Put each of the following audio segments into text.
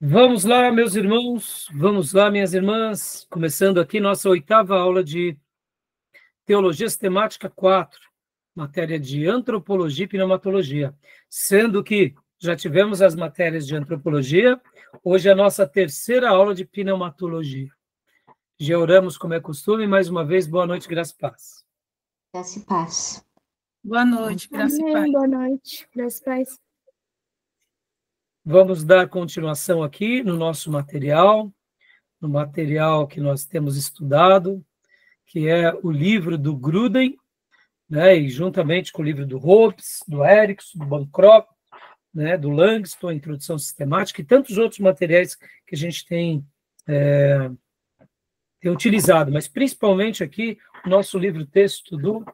Vamos lá, meus irmãos, vamos lá, minhas irmãs, começando aqui nossa 8ª aula de Teologia Sistemática 4, matéria de Antropologia e Pneumatologia, sendo que já tivemos as matérias de Antropologia, hoje é a nossa 3ª aula de Pneumatologia. Já oramos como é costume, mais uma vez, boa noite, graça e paz. Graça e paz. Boa noite, graça e paz. Boa noite, graça e paz. Vamos dar continuação aqui no nosso material, no material que nós temos estudado, que é o livro do Gruden, né, e juntamente com o livro do Hobbes, do Erickson, do Bancroft, né, do Langston, a Introdução Sistemática, e tantos outros materiais que a gente tem utilizado, mas principalmente aqui o nosso livro-texto do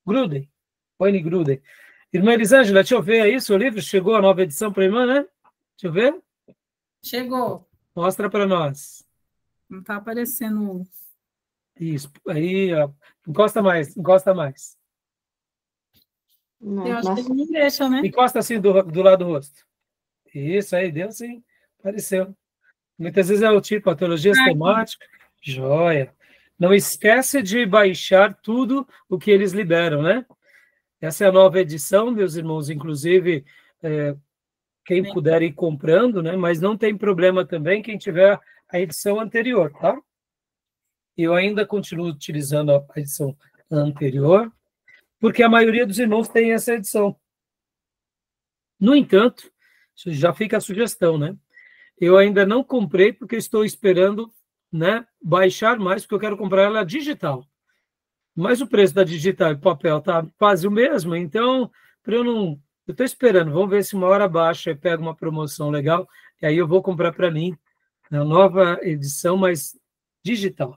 Gruden, Wayne Gruden. Irmã Elisângela, deixa eu ver aí, seu livro chegou a nova edição para a irmã, né? Deixa eu ver. Chegou. Mostra para nós. Não está aparecendo. Isso, aí, ó. Encosta mais, encosta mais. Não, Eu acho que nossa, ele não deixa, né? Encosta assim do lado do rosto. Isso aí, deu sim, apareceu. Muitas vezes é o tipo, a teologia sistemática, joia. Não esquece de baixar tudo o que eles liberam, né? Essa é a nova edição, meus irmãos, inclusive, quem puder ir comprando, né? Mas não tem problema também quem tiver a edição anterior, tá? Eu ainda continuo utilizando a edição anterior, porque a maioria dos irmãos tem essa edição. No entanto, já fica a sugestão, né? Eu ainda não comprei porque estou esperando, né, baixar mais, porque eu quero comprar ela digital. Mas o preço da digital e papel está quase o mesmo, então, para eu não... Eu estou esperando, vamos ver se uma hora baixa eu pego uma promoção legal, e aí eu vou comprar para mim a nova edição, mas digital.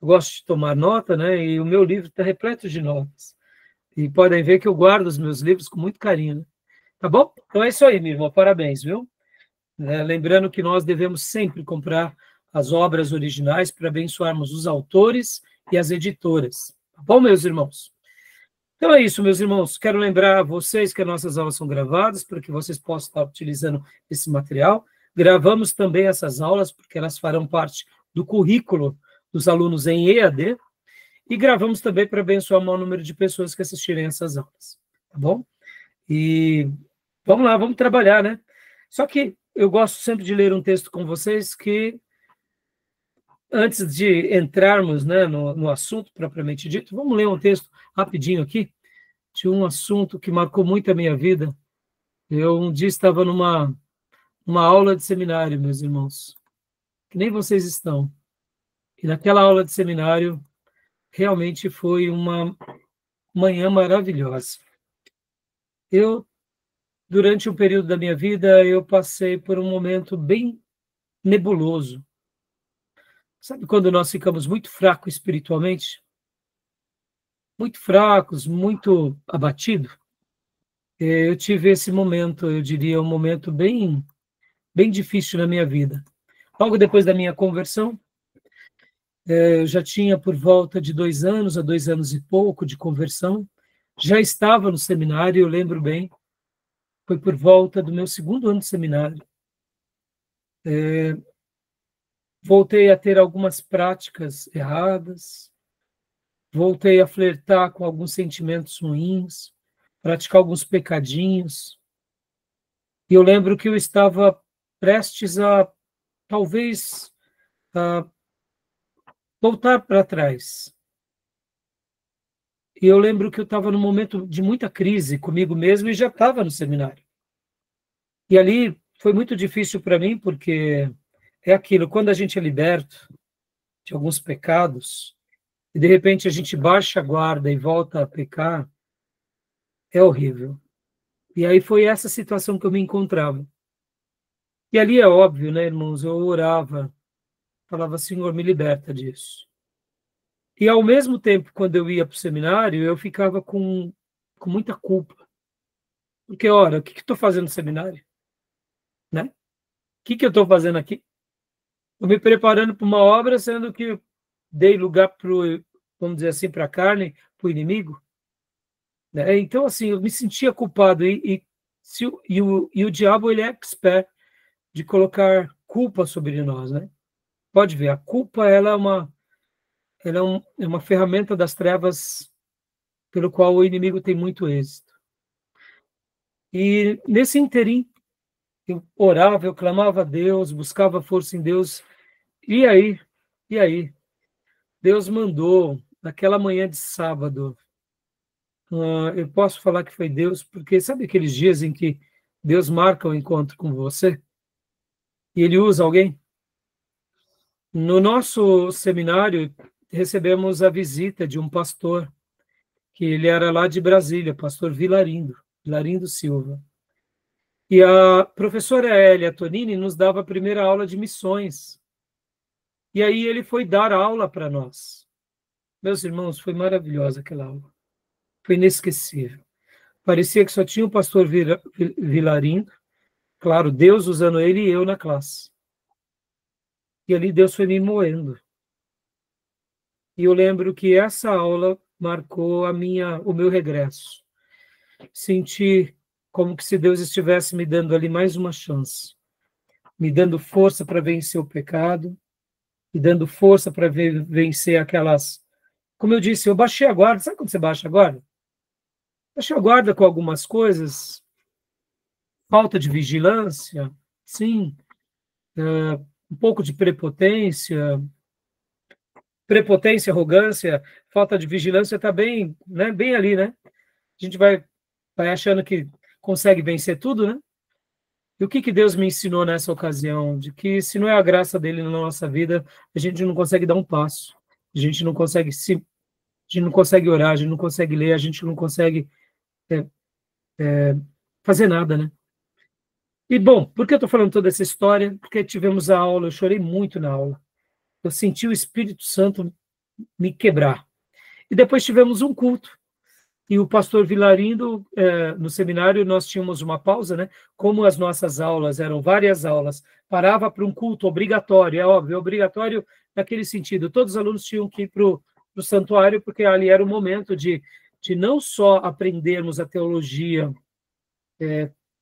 Eu gosto de tomar nota, né, e o meu livro está repleto de notas. E podem ver que eu guardo os meus livros com muito carinho, né? Tá bom? Então é isso aí, minha irmã, parabéns, viu? Lembrando que nós devemos sempre comprar as obras originais para abençoarmos os autores e as editoras. Tá bom, meus irmãos? Então é isso, meus irmãos. Quero lembrar a vocês que as nossas aulas são gravadas para que vocês possam estar utilizando esse material. Gravamos também essas aulas porque elas farão parte do currículo dos alunos em EAD e gravamos também para abençoar o maior número de pessoas que assistirem essas aulas. Tá bom? E vamos lá, vamos trabalhar, né? Só que eu gosto sempre de ler um texto com vocês que, antes de entrarmos, né, no assunto propriamente dito, vamos ler um texto rapidinho aqui, de um assunto que marcou muito a minha vida. Eu um dia estava numa aula de seminário, meus irmãos, que nem vocês estão. E naquela aula de seminário, realmente foi uma manhã maravilhosa. Durante um período da minha vida, eu passei por um momento bem nebuloso. Sabe quando nós ficamos muito fracos espiritualmente? Muito fracos, muito abatidos? Eu tive esse momento, eu diria, um momento bem, bem difícil na minha vida. Logo depois da minha conversão, eu já tinha por volta de 2 anos, a 2 anos e pouco de conversão, já estava no seminário, eu lembro bem, foi por volta do meu 2º ano de seminário. Voltei a ter algumas práticas erradas, voltei a flertar com alguns sentimentos ruins, praticar alguns pecadinhos. E eu lembro que eu estava prestes a, talvez, a voltar para trás. E eu lembro que eu estava num momento de muita crise comigo mesmo e já estava no seminário. E ali foi muito difícil para mim, porque é aquilo, quando a gente é liberto de alguns pecados, e de repente a gente baixa a guarda e volta a pecar, é horrível. E aí foi essa situação que eu me encontrava. E ali é óbvio, né, irmãos, eu orava, falava, Senhor, me liberta disso. E ao mesmo tempo, quando eu ia para o seminário, eu ficava com muita culpa. Porque, ora, o que eu estou fazendo no seminário? Né? O que eu estou fazendo aqui? Estou me preparando para uma obra, sendo que dei lugar para, vamos dizer assim, para a carne, para o inimigo. Né? Então, assim, eu me sentia culpado. E o diabo, ele é expert de colocar culpa sobre nós, né? Pode ver, a culpa ela é uma ferramenta das trevas pelo qual o inimigo tem muito êxito. E nesse interim, eu orava, eu clamava a Deus, buscava força em Deus. E aí? E aí? Deus mandou, naquela manhã de sábado, eu posso falar que foi Deus, porque sabe aqueles dias em que Deus marca o encontro com você? E Ele usa alguém? No nosso seminário, recebemos a visita de um pastor, que ele era lá de Brasília, pastor Vilarindo Silva. E a professora Elia Tonini nos dava a primeira aula de missões. E aí ele foi dar aula para nós. Meus irmãos, foi maravilhosa aquela aula. Foi inesquecível. Parecia que só tinha o pastor Vilarindo, claro, Deus usando ele e eu na classe. E ali Deus foi me moendo. E eu lembro que essa aula marcou o meu regresso. Senti como que se Deus estivesse me dando ali mais uma chance, me dando força para vencer o pecado, me dando força para vencer aquelas... Como eu disse, eu baixei a guarda. Sabe quando você baixa a guarda? Baixei a guarda com algumas coisas, falta de vigilância, sim, um pouco de prepotência, arrogância, falta de vigilância está bem, né, bem ali, né? A gente vai achando que consegue vencer tudo, né? E o que Deus me ensinou nessa ocasião? De que se não é a graça dele na nossa vida, a gente não consegue dar um passo, a gente não consegue orar, a gente não consegue ler, a gente não consegue fazer nada, né? E, bom, por que eu estou falando toda essa história? Porque tivemos a aula, eu chorei muito na aula. Eu senti o Espírito Santo me quebrar. E depois tivemos um culto. E o pastor Vilarindo, no seminário, nós tínhamos uma pausa, né? Como as nossas aulas eram várias aulas, parava para um culto obrigatório, é óbvio, obrigatório naquele sentido. Todos os alunos tinham que ir para o santuário, porque ali era o momento de não só aprendermos a teologia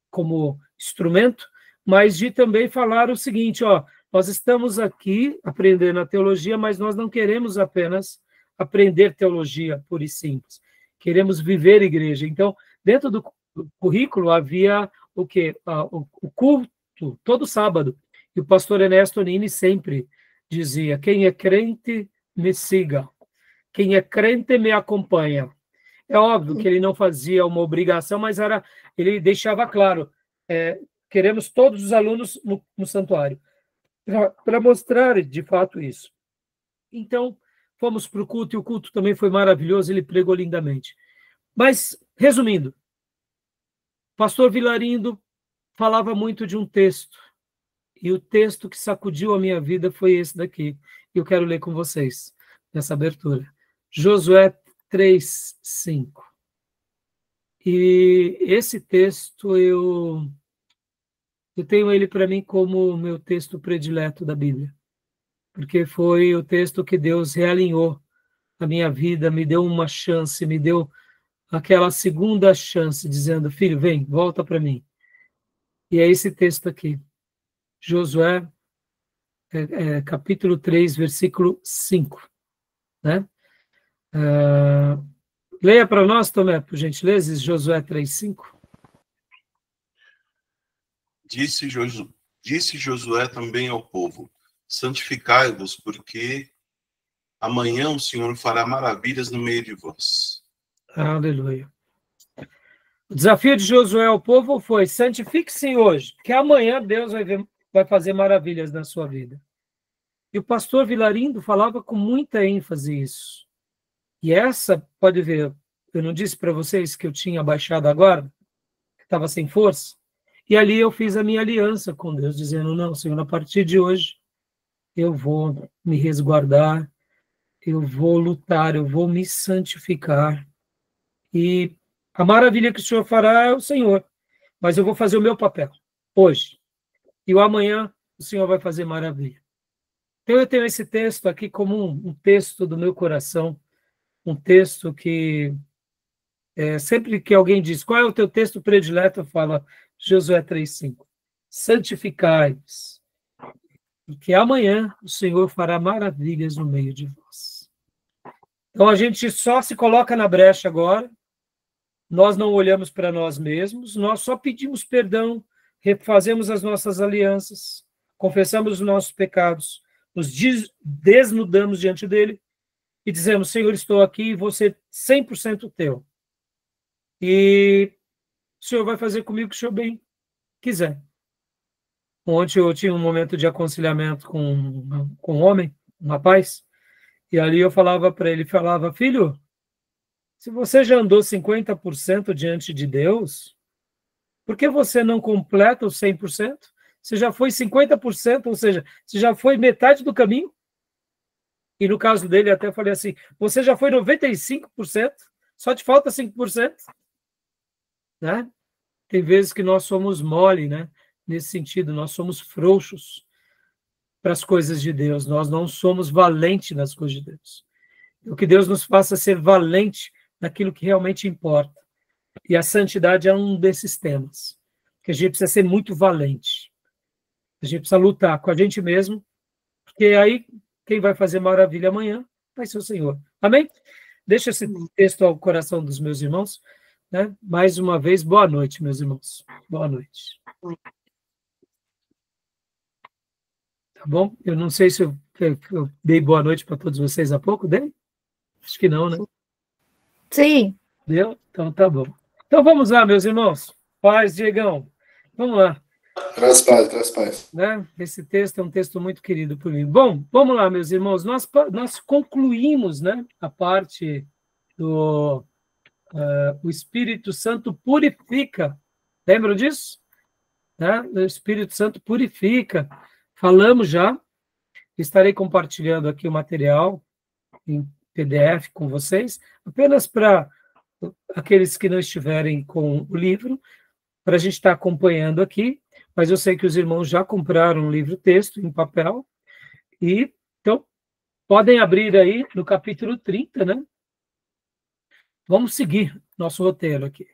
como instrumento, mas de também falar o seguinte, ó, nós estamos aqui aprendendo a teologia, mas nós não queremos apenas aprender teologia pura e simples. Queremos viver igreja. Então, dentro do currículo havia o quê? O culto, todo sábado. E o pastor Ernesto Nini sempre dizia, quem é crente, me siga. Quem é crente, me acompanha. É óbvio que ele não fazia uma obrigação, mas ele deixava claro, queremos todos os alunos no santuário, para mostrar de fato isso. Então, fomos para o culto, e o culto também foi maravilhoso, ele pregou lindamente. Mas, resumindo, o pastor Vilarindo falava muito de um texto, e o texto que sacudiu a minha vida foi esse daqui, e eu quero ler com vocês, nessa abertura. Josué 3:5. E esse texto, eu tenho ele para mim como o meu texto predileto da Bíblia, porque foi o texto que Deus realinhou a minha vida, me deu uma chance, me deu aquela segunda chance, dizendo, filho, vem, volta para mim. E é esse texto aqui, Josué, capítulo 3, versículo 5. Né? Leia para nós, Tomé, por gentileza, Josué 3:5. Disse Josué também ao povo, santificai-vos, porque amanhã o Senhor fará maravilhas no meio de vós. Aleluia. O desafio de Josué ao povo foi, santifique-se hoje, que amanhã Deus vai fazer maravilhas na sua vida. E o pastor Vilarindo falava com muita ênfase isso. E essa, pode ver, eu não disse para vocês que eu tinha baixado a guarda, que estava sem força? E ali eu fiz a minha aliança com Deus, dizendo, não, Senhor, a partir de hoje eu vou me resguardar, eu vou lutar, eu vou me santificar. E a maravilha que o Senhor fará é o Senhor, mas eu vou fazer o meu papel hoje. E o amanhã o Senhor vai fazer maravilha. Então eu tenho esse texto aqui como um texto do meu coração, um texto que sempre que alguém diz, qual é o teu texto predileto, eu falo Josué 3:5. Santificai-vos. porque amanhã o Senhor fará maravilhas no meio de vós. Então a gente só se coloca na brecha agora, nós não olhamos para nós mesmos, nós só pedimos perdão, refazemos as nossas alianças, confessamos os nossos pecados, nos desnudamos diante dele e dizemos: Senhor, estou aqui e vou ser 100% teu. E o Senhor vai fazer comigo o que o Senhor bem quiser. Ontem eu tinha um momento de aconselhamento com um homem, um rapaz, e ali eu falava para ele, filho, se você já andou 50% diante de Deus, por que você não completa os 100%? Você já foi 50%, ou seja, você já foi metade do caminho. E no caso dele, até falei assim, você já foi 95%, só te falta 5%. Né? Tem vezes que nós somos mole, né? Nesse sentido, nós somos frouxos para as coisas de Deus, nós não somos valentes nas coisas de Deus. O que Deus nos faça ser valente naquilo que realmente importa. E a santidade é um desses temas, que a gente precisa ser muito valente. A gente precisa lutar com a gente mesmo, porque aí quem vai fazer maravilha amanhã vai ser o Senhor. Amém? Deixa esse texto ao coração dos meus irmãos. Né? Mais uma vez, boa noite, meus irmãos. Boa noite. Tá bom? Eu não sei se eu dei boa noite para todos vocês há pouco, dei? Acho que não, né? Sim. Deu? Então tá bom. Então vamos lá, meus irmãos. Paz, Diegão. Vamos lá. Traz paz. Né? Esse texto é um texto muito querido por mim. Bom, vamos lá, meus irmãos. Nós concluímos, né, a parte do o Espírito Santo purifica. Lembram disso? Né? O Espírito Santo purifica. Falamos já. Estarei compartilhando aqui o material em PDF com vocês, apenas para aqueles que não estiverem com o livro, para a gente estar acompanhando aqui, mas eu sei que os irmãos já compraram um livro-texto em papel, e então podem abrir aí no capítulo 30, né? Vamos seguir nosso roteiro aqui.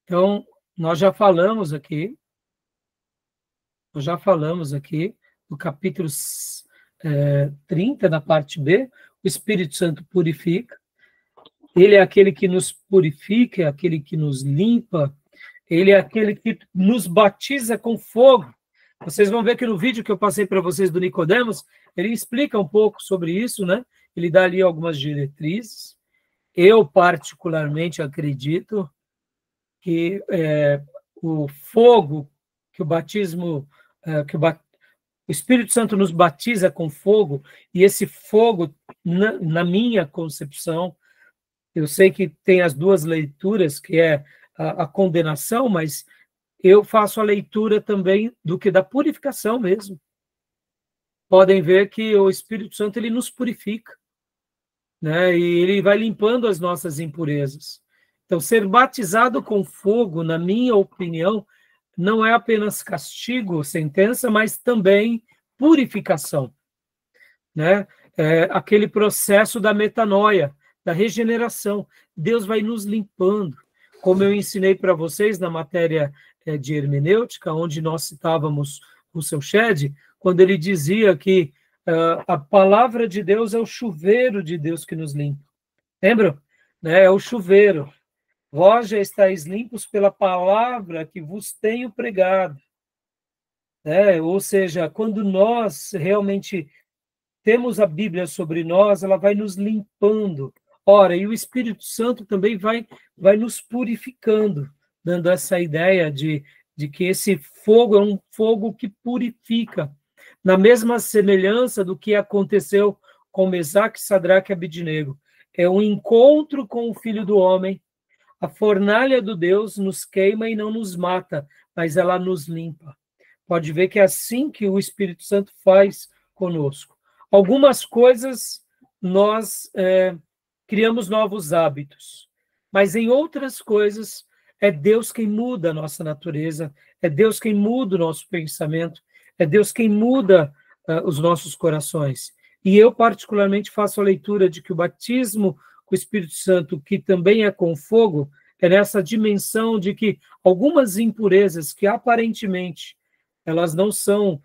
Então, nós já falamos aqui no capítulo 30, na parte B, o Espírito Santo purifica. Ele é aquele que nos purifica, é aquele que nos limpa, ele é aquele que nos batiza com fogo. Vocês vão ver que no vídeo que eu passei para vocês do Nicodemos, ele explica um pouco sobre isso, né? Ele dá ali algumas diretrizes. Eu, particularmente, acredito que o fogo, que o batismo, o Espírito Santo nos batiza com fogo, e esse fogo, na minha concepção, eu sei que tem as duas leituras, que é a condenação, mas eu faço a leitura também do que da purificação mesmo. Podem ver que o Espírito Santo ele nos purifica, né? E ele vai limpando as nossas impurezas. Então, ser batizado com fogo, na minha opinião, não é apenas castigo, sentença, mas também purificação, né? É aquele processo da metanoia, da regeneração. Deus vai nos limpando. Como eu ensinei para vocês na matéria de hermenêutica, onde nós citávamos o seu Shed, quando ele dizia que a palavra de Deus é o chuveiro de Deus que nos limpa. Lembram? Né? É o chuveiro. Vós já estáis limpos pela palavra que vos tenho pregado. Ou seja, quando nós realmente temos a Bíblia sobre nós, ela vai nos limpando. Ora, e o Espírito Santo também vai nos purificando, dando essa ideia de que esse fogo é um fogo que purifica, na mesma semelhança do que aconteceu com Mesaque, Sadraque e Abednego. É um encontro com o Filho do Homem. A fornalha do Deus nos queima e não nos mata, mas ela nos limpa. Pode ver que é assim que o Espírito Santo faz conosco. Algumas coisas nós criamos novos hábitos, mas em outras coisas é Deus quem muda a nossa natureza, é Deus quem muda o nosso pensamento, é Deus quem muda os nossos corações. E eu particularmente faço a leitura de que o batismo com o Espírito Santo, que também é com fogo, é nessa dimensão de que algumas impurezas que aparentemente elas não são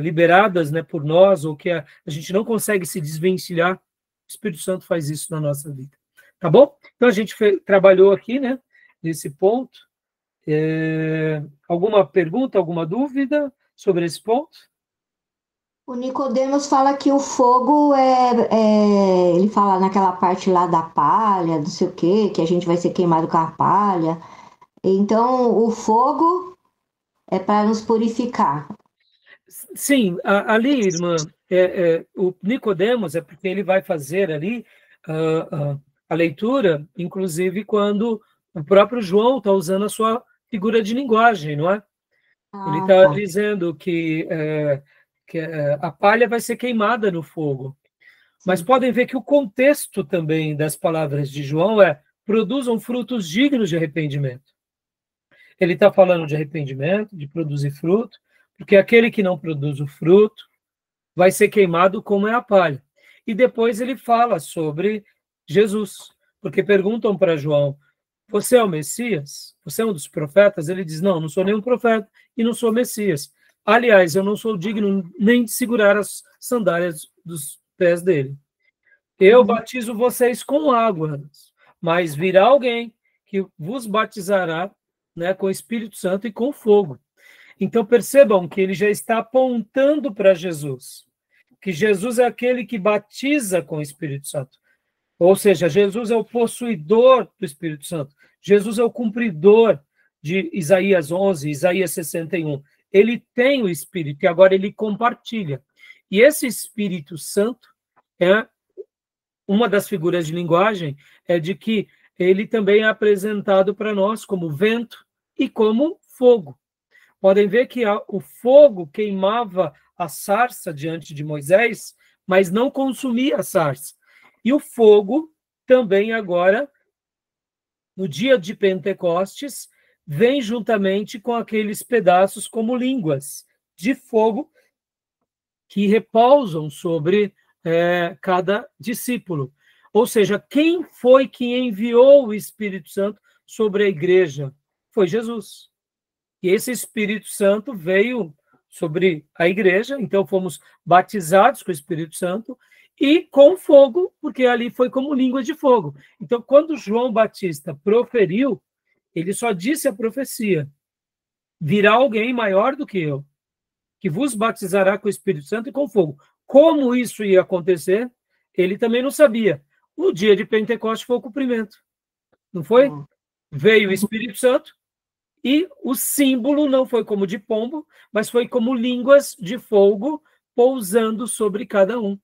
liberadas, né, por nós, ou que a gente não consegue se desvencilhar, o Espírito Santo faz isso na nossa vida. Tá bom? Então, a gente trabalhou aqui, né, nesse ponto. Alguma pergunta, alguma dúvida sobre esse ponto? O Nicodemos fala que o fogo ele fala naquela parte lá da palha, não sei o quê, que a gente vai ser queimado com a palha. Então, o fogo é para nos purificar. Sim, ali, irmã, o Nicodemos é porque ele vai fazer ali a leitura, inclusive quando o próprio João está usando a sua figura de linguagem, não é? Ele está dizendo que a palha vai ser queimada no fogo. Mas podem ver que o contexto também das palavras de João produzam frutos dignos de arrependimento. Ele está falando de arrependimento, de produzir fruto, porque aquele que não produz o fruto vai ser queimado como é a palha. E depois ele fala sobre Jesus, porque perguntam para João, você é o Messias? Você é um dos profetas? Ele diz, não sou nenhum profeta e não sou Messias. Aliás, eu não sou digno nem de segurar as sandálias dos pés dele. Eu batizo vocês com água, mas virá alguém que vos batizará, né, com o Espírito Santo e com fogo. Então percebam que ele já está apontando para Jesus, que Jesus é aquele que batiza com o Espírito Santo. Ou seja, Jesus é o possuidor do Espírito Santo. Jesus é o cumpridor de Isaías 11, Isaías 61. Ele tem o Espírito e agora ele compartilha. E esse Espírito Santo uma das figuras de linguagem de que ele também é apresentado para nós como vento e como fogo. Podem ver que o fogo queimava a sarça diante de Moisés, mas não consumia a sarça. E o fogo também agora, no dia de Pentecostes, vem juntamente com aqueles pedaços como línguas de fogo que repousam sobre cada discípulo. Ou seja, quem foi que enviou o Espírito Santo sobre a igreja? Foi Jesus. E esse Espírito Santo veio sobre a igreja, então fomos batizados com o Espírito Santo e com fogo, porque ali foi como língua de fogo. Então, quando João Batista proferiu, ele só disse a profecia: virá alguém maior do que eu, que vos batizará com o Espírito Santo e com fogo. Como isso ia acontecer, ele também não sabia. No dia de Pentecostes foi o cumprimento. Não foi? Veio o Espírito Santo e o símbolo não foi como de pombo, mas foi como línguas de fogo pousando sobre cada um.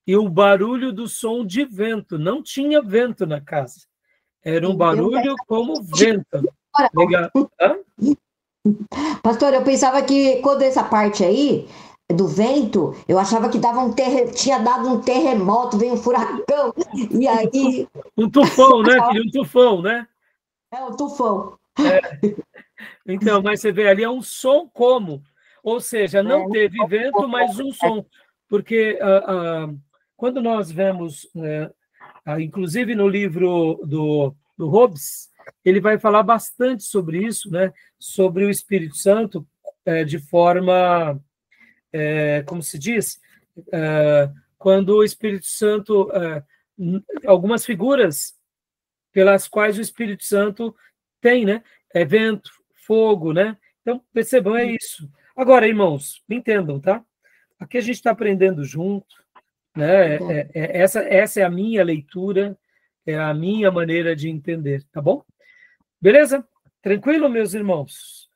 E o barulho do som de vento. Não tinha vento na casa. Era um barulho como vento. Legal. Hã? Pastor, eu pensava que quando essa parte aí do vento, eu achava que tinha dado um terremoto, veio um furacão, e aí... Um tufão, né? Um tufão, né? Um tufão. Então, mas você vê ali, é um som como, ou seja, não teve vento, mas um som, porque quando nós vemos, inclusive no livro do Hobbes, ele vai falar bastante sobre isso, né? Sobre o Espírito Santo, de forma, como se diz, quando o Espírito Santo, algumas figuras pelas quais o Espírito Santo tem, né? Vento, fogo, né? Então, percebam, é isso. Agora, irmãos, me entendam, tá? Aqui a gente está aprendendo junto, né? Essa é a minha leitura, é a minha maneira de entender, tá bom? Beleza? Tranquilo, meus irmãos?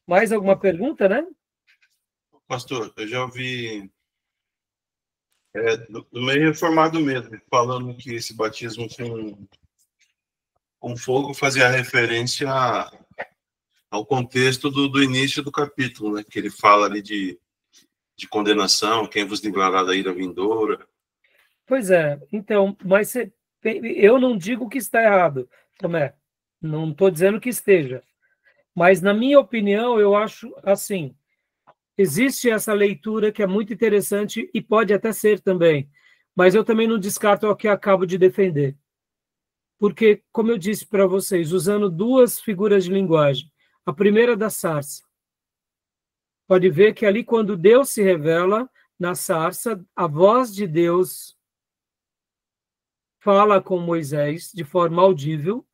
Mais alguma pergunta, né? Pastor, eu já ouvi do meio reformado mesmo, falando que esse batismo com fogo fazia referência ao contexto do início do capítulo, né? Que ele fala ali de condenação, quem vos livrará da ira vindoura. Pois é, então, mas eu não digo que está errado, Tomé, não estou dizendo que esteja, mas na minha opinião, eu acho assim, existe essa leitura que é muito interessante e pode até ser também, mas eu também não descarto o que acabo de defender. Porque, como eu disse para vocês, usando duas figuras de linguagem, a primeira da sarça. pode ver que ali, quando Deus se revela na sarça, a voz de Deus fala com Moisés de forma audível,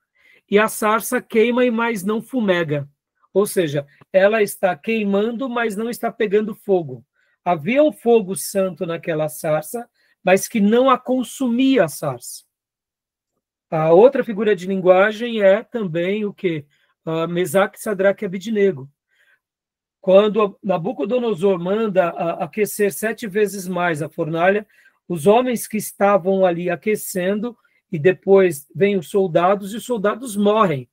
e a sarça queima e mais não fumega. Ou seja, ela está queimando, mas não está pegando fogo. Havia um fogo santo naquela sarça, mas que não a consumia a sarça. A outra figura de linguagem é também o quê? Mesaque, Sadraque e Abidnego. Quando Nabucodonosor manda aquecer 7 vezes mais a fornalha, os homens que estavam ali aquecendo, e depois vêm os soldados, e os soldados morrem.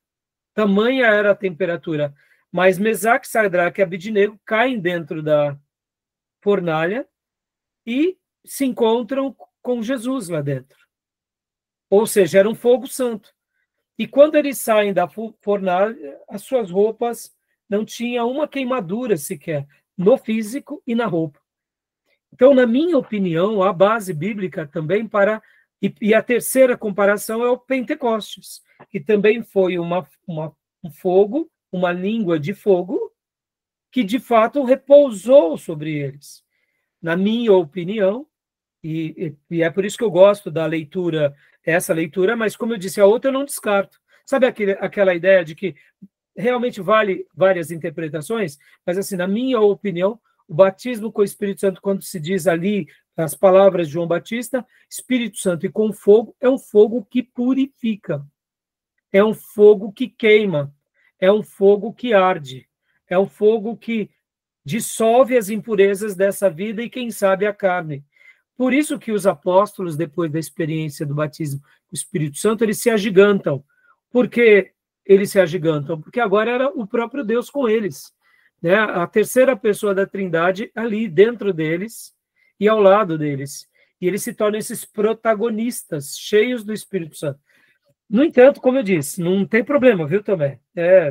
Tamanha era a temperatura. Mas Mesaque, Sadraque e Abidnego caem dentro da fornalha e se encontram com Jesus lá dentro. Ou seja, era um fogo santo. E quando eles saem da fornalha, as suas roupas não tinham uma queimadura sequer, no físico e na roupa. Então, na minha opinião, a base bíblica também para... E a terceira comparação é o Pentecostes, que também foi um fogo, uma língua de fogo, que de fato repousou sobre eles. Na minha opinião, e é por isso que eu gosto da leitura, essa leitura, mas como eu disse, a outra eu não descarto. Sabe aquela ideia de que realmente vale várias interpretações? Mas assim, na minha opinião, o batismo com o Espírito Santo, quando se diz ali as palavras de João Batista, Espírito Santo e com fogo, é um fogo que purifica, é um fogo que queima, é um fogo que arde, é um fogo que dissolve as impurezas dessa vida e, quem sabe, a carne. Por isso que os apóstolos, depois da experiência do batismo com o Espírito Santo, eles se agigantam. Por que eles se agigantam? Porque agora era o próprio Deus com eles, né? A terceira pessoa da Trindade ali dentro deles e ao lado deles. E eles se tornam esses protagonistas, cheios do Espírito Santo. No entanto, como eu disse, não tem problema, viu, também?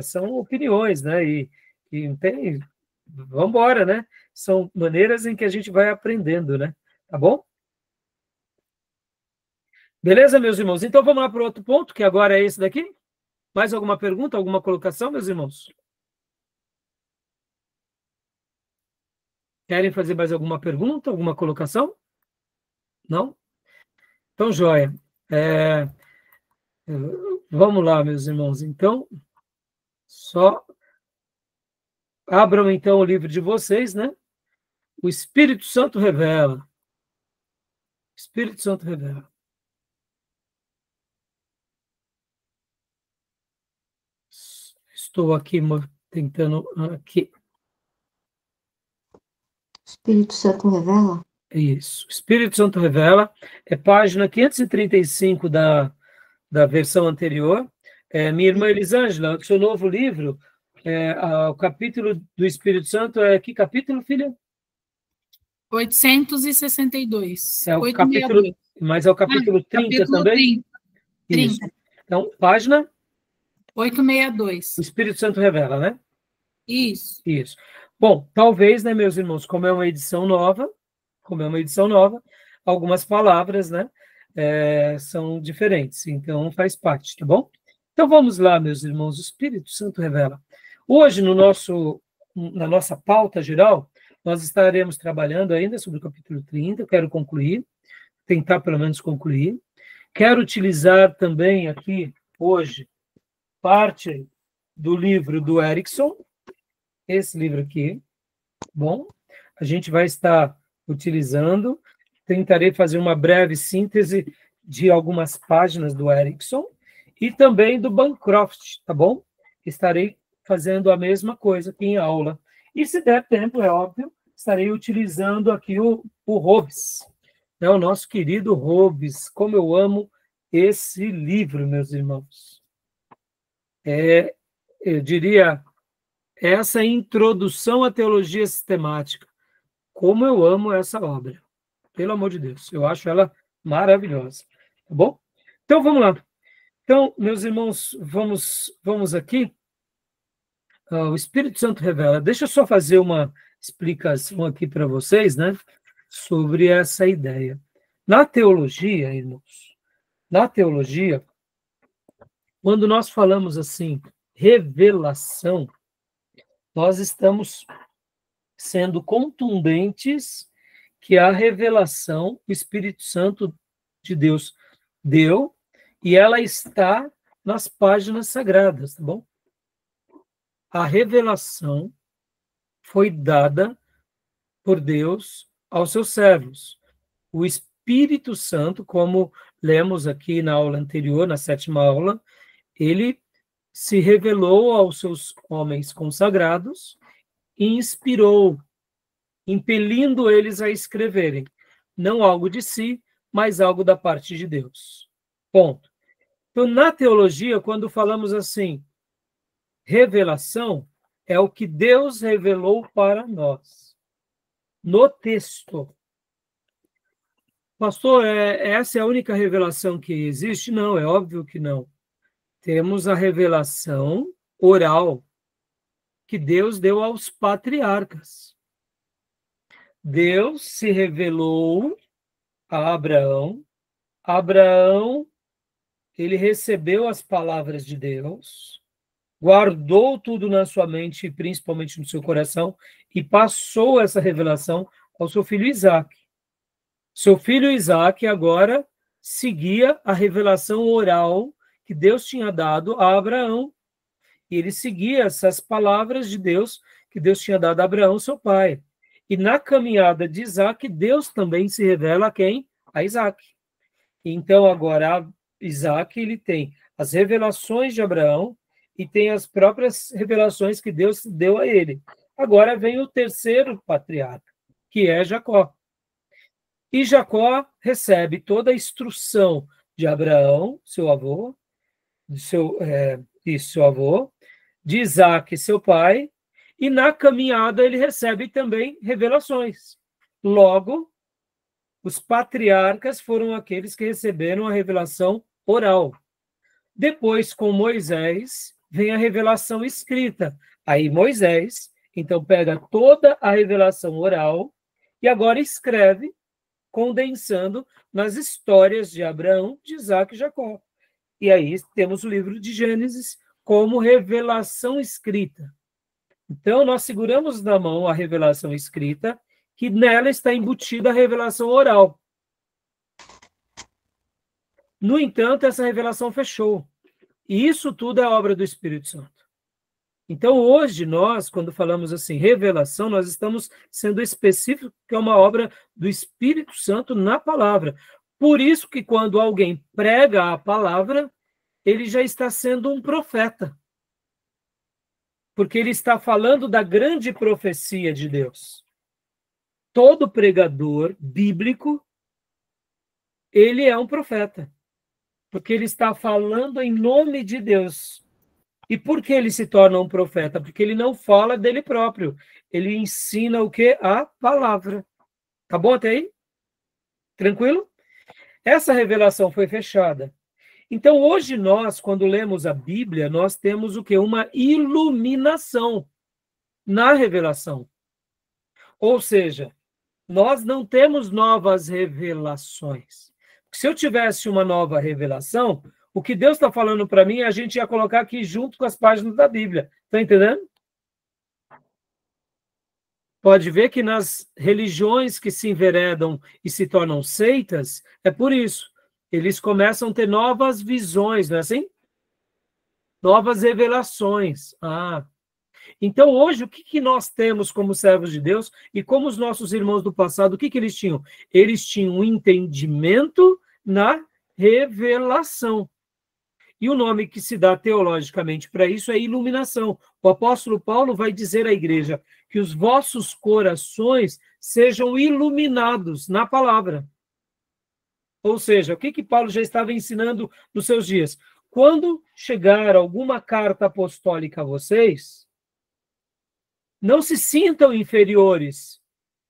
São opiniões, né? E não tem... Vamos embora, né? São maneiras em que a gente vai aprendendo, né? Tá bom? Beleza, meus irmãos? Então vamos lá para o outro ponto, que agora é esse daqui. Mais alguma pergunta, alguma colocação, meus irmãos? Querem fazer mais alguma pergunta, alguma colocação? Não? Então, joia. Vamos lá, meus irmãos. Então, só abram então o livro de vocês, né? O Espírito Santo revela. O Espírito Santo revela. Estou aqui tentando aqui. Espírito Santo revela? Isso. O Espírito Santo revela. É página 535 da versão anterior. Minha irmã Elisângela, o seu novo livro, o capítulo do Espírito Santo é que capítulo, filha? 862. É o capítulo, mas é o capítulo 30 capítulo também? 30. Isso. Então, página? 862. O Espírito Santo revela, né? Isso. Isso. Bom, talvez, né, meus irmãos, como é uma edição nova, algumas palavras, né, são diferentes, então faz parte, tá bom? Então vamos lá, meus irmãos, o Espírito Santo revela. Hoje, na nossa pauta geral, nós estaremos trabalhando ainda sobre o capítulo 30, eu quero concluir, tentar pelo menos concluir. Quero utilizar também aqui, hoje, parte do livro do Erickson, esse livro aqui, bom, a gente vai estar utilizando, tentarei fazer uma breve síntese de algumas páginas do Erickson e também do Bancroft, tá bom? Estarei fazendo a mesma coisa aqui em aula. E se der tempo, é óbvio, estarei utilizando aqui o Hobbes, né? O nosso querido Hobbes. Como eu amo esse livro, meus irmãos. Eu diria, essa introdução à teologia sistemática. Como eu amo essa obra. Pelo amor de Deus. Eu acho ela maravilhosa. Tá bom? Então, vamos lá. Então, meus irmãos, vamos aqui. O Espírito Santo revela. Deixa eu só fazer uma explicação aqui para vocês, né? Sobre essa ideia. Na teologia, irmãos, quando nós falamos assim, revelação, nós estamos sendo contundentes que a revelação o Espírito Santo de Deus deu, e ela está nas páginas sagradas, tá bom? A revelação foi dada por Deus aos seus servos. O Espírito Santo, como lemos aqui na aula anterior, na 7ª aula, ele se revelou aos seus homens consagrados e inspirou, impelindo eles a escreverem, não algo de si, mas algo da parte de Deus. Ponto. Então, na teologia, quando falamos assim, revelação é o que Deus revelou para nós. No texto. Pastor, essa é a única revelação que existe? Não, é óbvio que não. Temos a revelação oral que Deus deu aos patriarcas. Deus se revelou a Abraão. Abraão, ele recebeu as palavras de Deus, guardou tudo na sua mente, principalmente no seu coração, e passou essa revelação ao seu filho Isaac. Seu filho Isaac agora seguia a revelação oral que Deus tinha dado a Abraão. E ele seguia essas palavras de Deus que Deus tinha dado a Abraão, seu pai. E na caminhada de Isaac, Deus também se revela a quem? A Isaac. Então agora Isaac, ele tem as revelações de Abraão e tem as próprias revelações que Deus deu a ele. Agora vem o terceiro patriarca, que é Jacó. E Jacó recebe toda a instrução de Abraão, seu avô, seu avô, de Isaac, seu pai, e na caminhada ele recebe também revelações. Logo, os patriarcas foram aqueles que receberam a revelação oral. Depois, com Moisés, vem a revelação escrita. Aí Moisés, então, pega toda a revelação oral e agora escreve, condensando nas histórias de Abraão, de Isaac e Jacó. E aí temos o livro de Gênesis como revelação escrita. Então, nós seguramos na mão a revelação escrita, que nela está embutida a revelação oral. No entanto, essa revelação fechou. E isso tudo é obra do Espírito Santo. Então, hoje, nós, quando falamos assim, revelação, nós estamos sendo específicos que é uma obra do Espírito Santo na palavra. Por isso que quando alguém prega a palavra, ele já está sendo um profeta. Porque ele está falando da grande profecia de Deus. Todo pregador bíblico, ele é um profeta. Porque ele está falando em nome de Deus. E por que ele se torna um profeta? Porque ele não fala dele próprio. Ele ensina o quê? A palavra. Tá bom até aí? Tranquilo? Essa revelação foi fechada. Então, hoje nós, quando lemos a Bíblia, nós temos o quê? Uma iluminação na revelação. Ou seja, nós não temos novas revelações. Se eu tivesse uma nova revelação, o que Deus está falando para mim, a gente ia colocar aqui junto com as páginas da Bíblia. Está entendendo? Pode ver que nas religiões que se enveredam e se tornam seitas, é por isso. Eles começam a ter novas visões, não é assim? Novas revelações. Então, hoje, o que nós temos como servos de Deus e como os nossos irmãos do passado, o que eles tinham? Eles tinham um entendimento na revelação. E o nome que se dá teologicamente para isso é iluminação. O apóstolo Paulo vai dizer à igreja que os vossos corações sejam iluminados na palavra. Ou seja, o que Paulo já estava ensinando nos seus dias? Quando chegar alguma carta apostólica a vocês, não se sintam inferiores,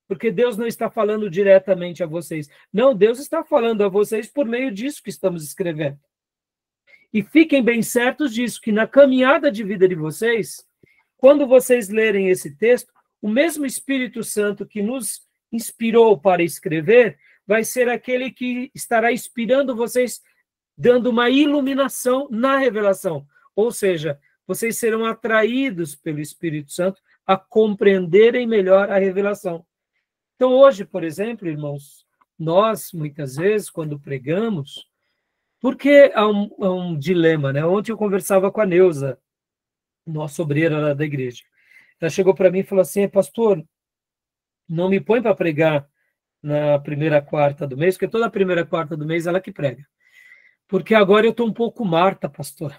porque Deus não está falando diretamente a vocês. Não, Deus está falando a vocês por meio disso que estamos escrevendo. E fiquem bem certos disso, que na caminhada de vida de vocês, quando vocês lerem esse texto, o mesmo Espírito Santo que nos inspirou para escrever, vai ser aquele que estará inspirando vocês, dando uma iluminação na revelação. Ou seja, vocês serão atraídos pelo Espírito Santo a compreenderem melhor a revelação. Então, hoje, por exemplo, irmãos, nós, muitas vezes, quando pregamos, porque há um dilema, né? Ontem eu conversava com a Neuza, nossa obreira lá da igreja. Ela chegou para mim e falou assim: pastor, não me põe para pregar na primeira quarta do mês, porque toda primeira quarta do mês ela que prega. Porque agora eu estou um pouco Marta, pastor.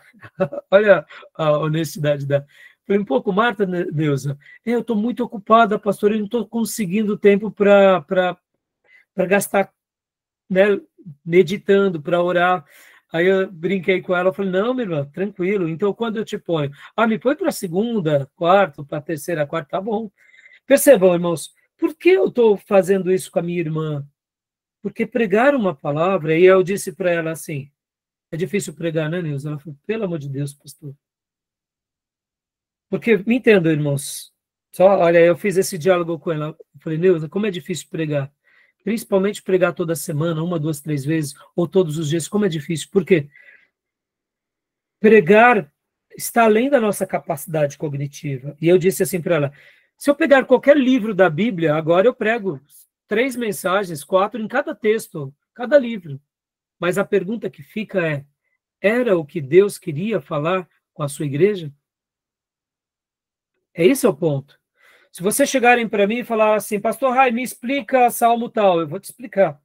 Olha a honestidade da... Falei, um pouco Marta, Neuza. Eu estou muito ocupada, pastor, eu não estou conseguindo tempo para gastar, né, meditando, para orar. Aí eu brinquei com ela, falei, não, minha irmã, tranquilo. Então, quando eu te ponho? Me põe para a segunda, quarta, para a terceira, quarta, tá bom. Percebam, irmãos, por que eu estou fazendo isso com a minha irmã? Porque pregar uma palavra, e eu disse para ela assim, é difícil pregar, né, Neuza? Ela falou, pelo amor de Deus, pastor. Porque, me entendam, irmãos, olha, eu fiz esse diálogo com ela, eu falei, Neuza, como é difícil pregar? Principalmente pregar toda semana, 1, 2, 3 vezes, ou todos os dias, como é difícil? Por quê? Pregar está além da nossa capacidade cognitiva. E eu disse assim para ela, se eu pegar qualquer livro da Bíblia, agora eu prego 3 mensagens, 4 em cada texto, cada livro. Mas a pergunta que fica é, era o que Deus queria falar com a sua igreja? Esse é o ponto. Se vocês chegarem para mim e falar assim, pastor Rai, me explica Salmo tal, eu vou te explicar.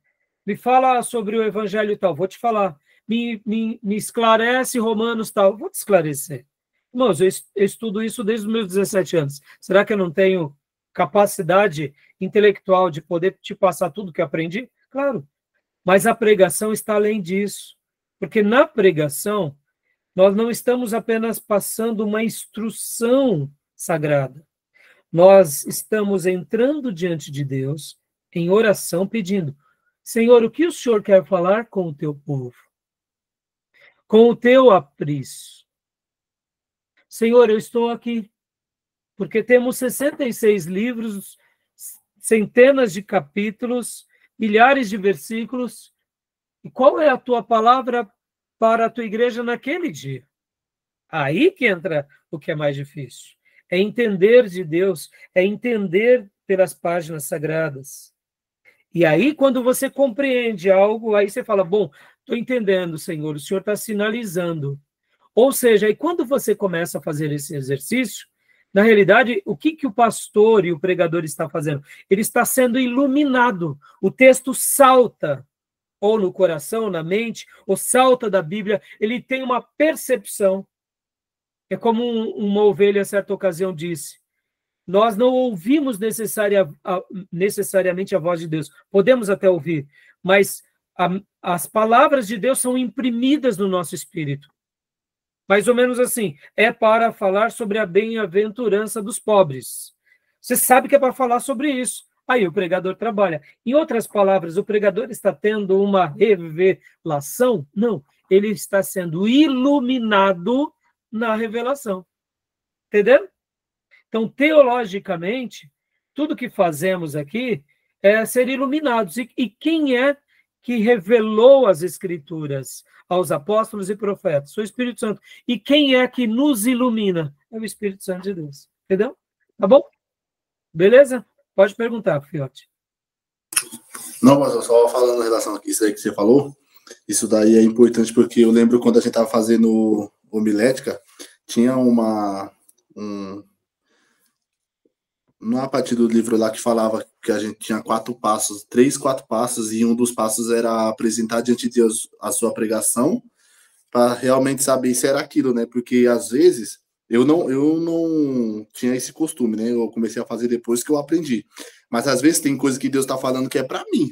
Me fala sobre o evangelho tal, vou te falar. Me esclarece Romanos tal, vou te esclarecer. Irmãos, eu estudo isso desde os meus 17 anos. Será que eu não tenho capacidade intelectual de poder te passar tudo que aprendi? Claro. Mas a pregação está além disso. Porque na pregação, nós não estamos apenas passando uma instrução sagrada. Nós estamos entrando diante de Deus em oração, pedindo, Senhor, o que o Senhor quer falar com o teu povo? Com o teu aprisco. Senhor, eu estou aqui, porque temos 66 livros, centenas de capítulos, milhares de versículos. E qual é a tua palavra para a tua igreja naquele dia? Aí que entra o que é mais difícil. É entender de Deus, é entender pelas páginas sagradas. E aí, quando você compreende algo, aí você fala, bom, estou entendendo, Senhor, o Senhor está sinalizando. Ou seja, aí quando você começa a fazer esse exercício, na realidade, o que o pastor e o pregador está fazendo? Ele está sendo iluminado. O texto salta, ou no coração, na mente, ou salta da Bíblia, ele tem uma percepção. É como uma ovelha, a certa ocasião, disse, nós não ouvimos necessariamente a voz de Deus. Podemos até ouvir, mas as palavras de Deus são imprimidas no nosso espírito. Mais ou menos assim, é para falar sobre a bem-aventurança dos pobres. Você sabe que é para falar sobre isso. Aí o pregador trabalha. Em outras palavras, o pregador está tendo uma revelação? Não, ele está sendo iluminado na revelação. Entendeu? Então, teologicamente, tudo que fazemos aqui é ser iluminados. E quem é que revelou as Escrituras aos apóstolos e profetas? O Espírito Santo. E quem é que nos ilumina? É o Espírito Santo de Deus. Entendeu? Tá bom? Beleza? Pode perguntar, Fiote. Não, mas eu só falando em relação a isso aí que você falou, isso daí é importante porque eu lembro quando a gente estava fazendo homilética, tinha a partir do livro lá que falava que a gente tinha 4 passos, 4 passos, e um dos passos era apresentar diante de Deus a sua pregação, para realmente saber se era aquilo, né? Porque às vezes eu não tinha esse costume, né? Eu comecei a fazer depois que eu aprendi. Mas às vezes tem coisa que Deus está falando que é para mim.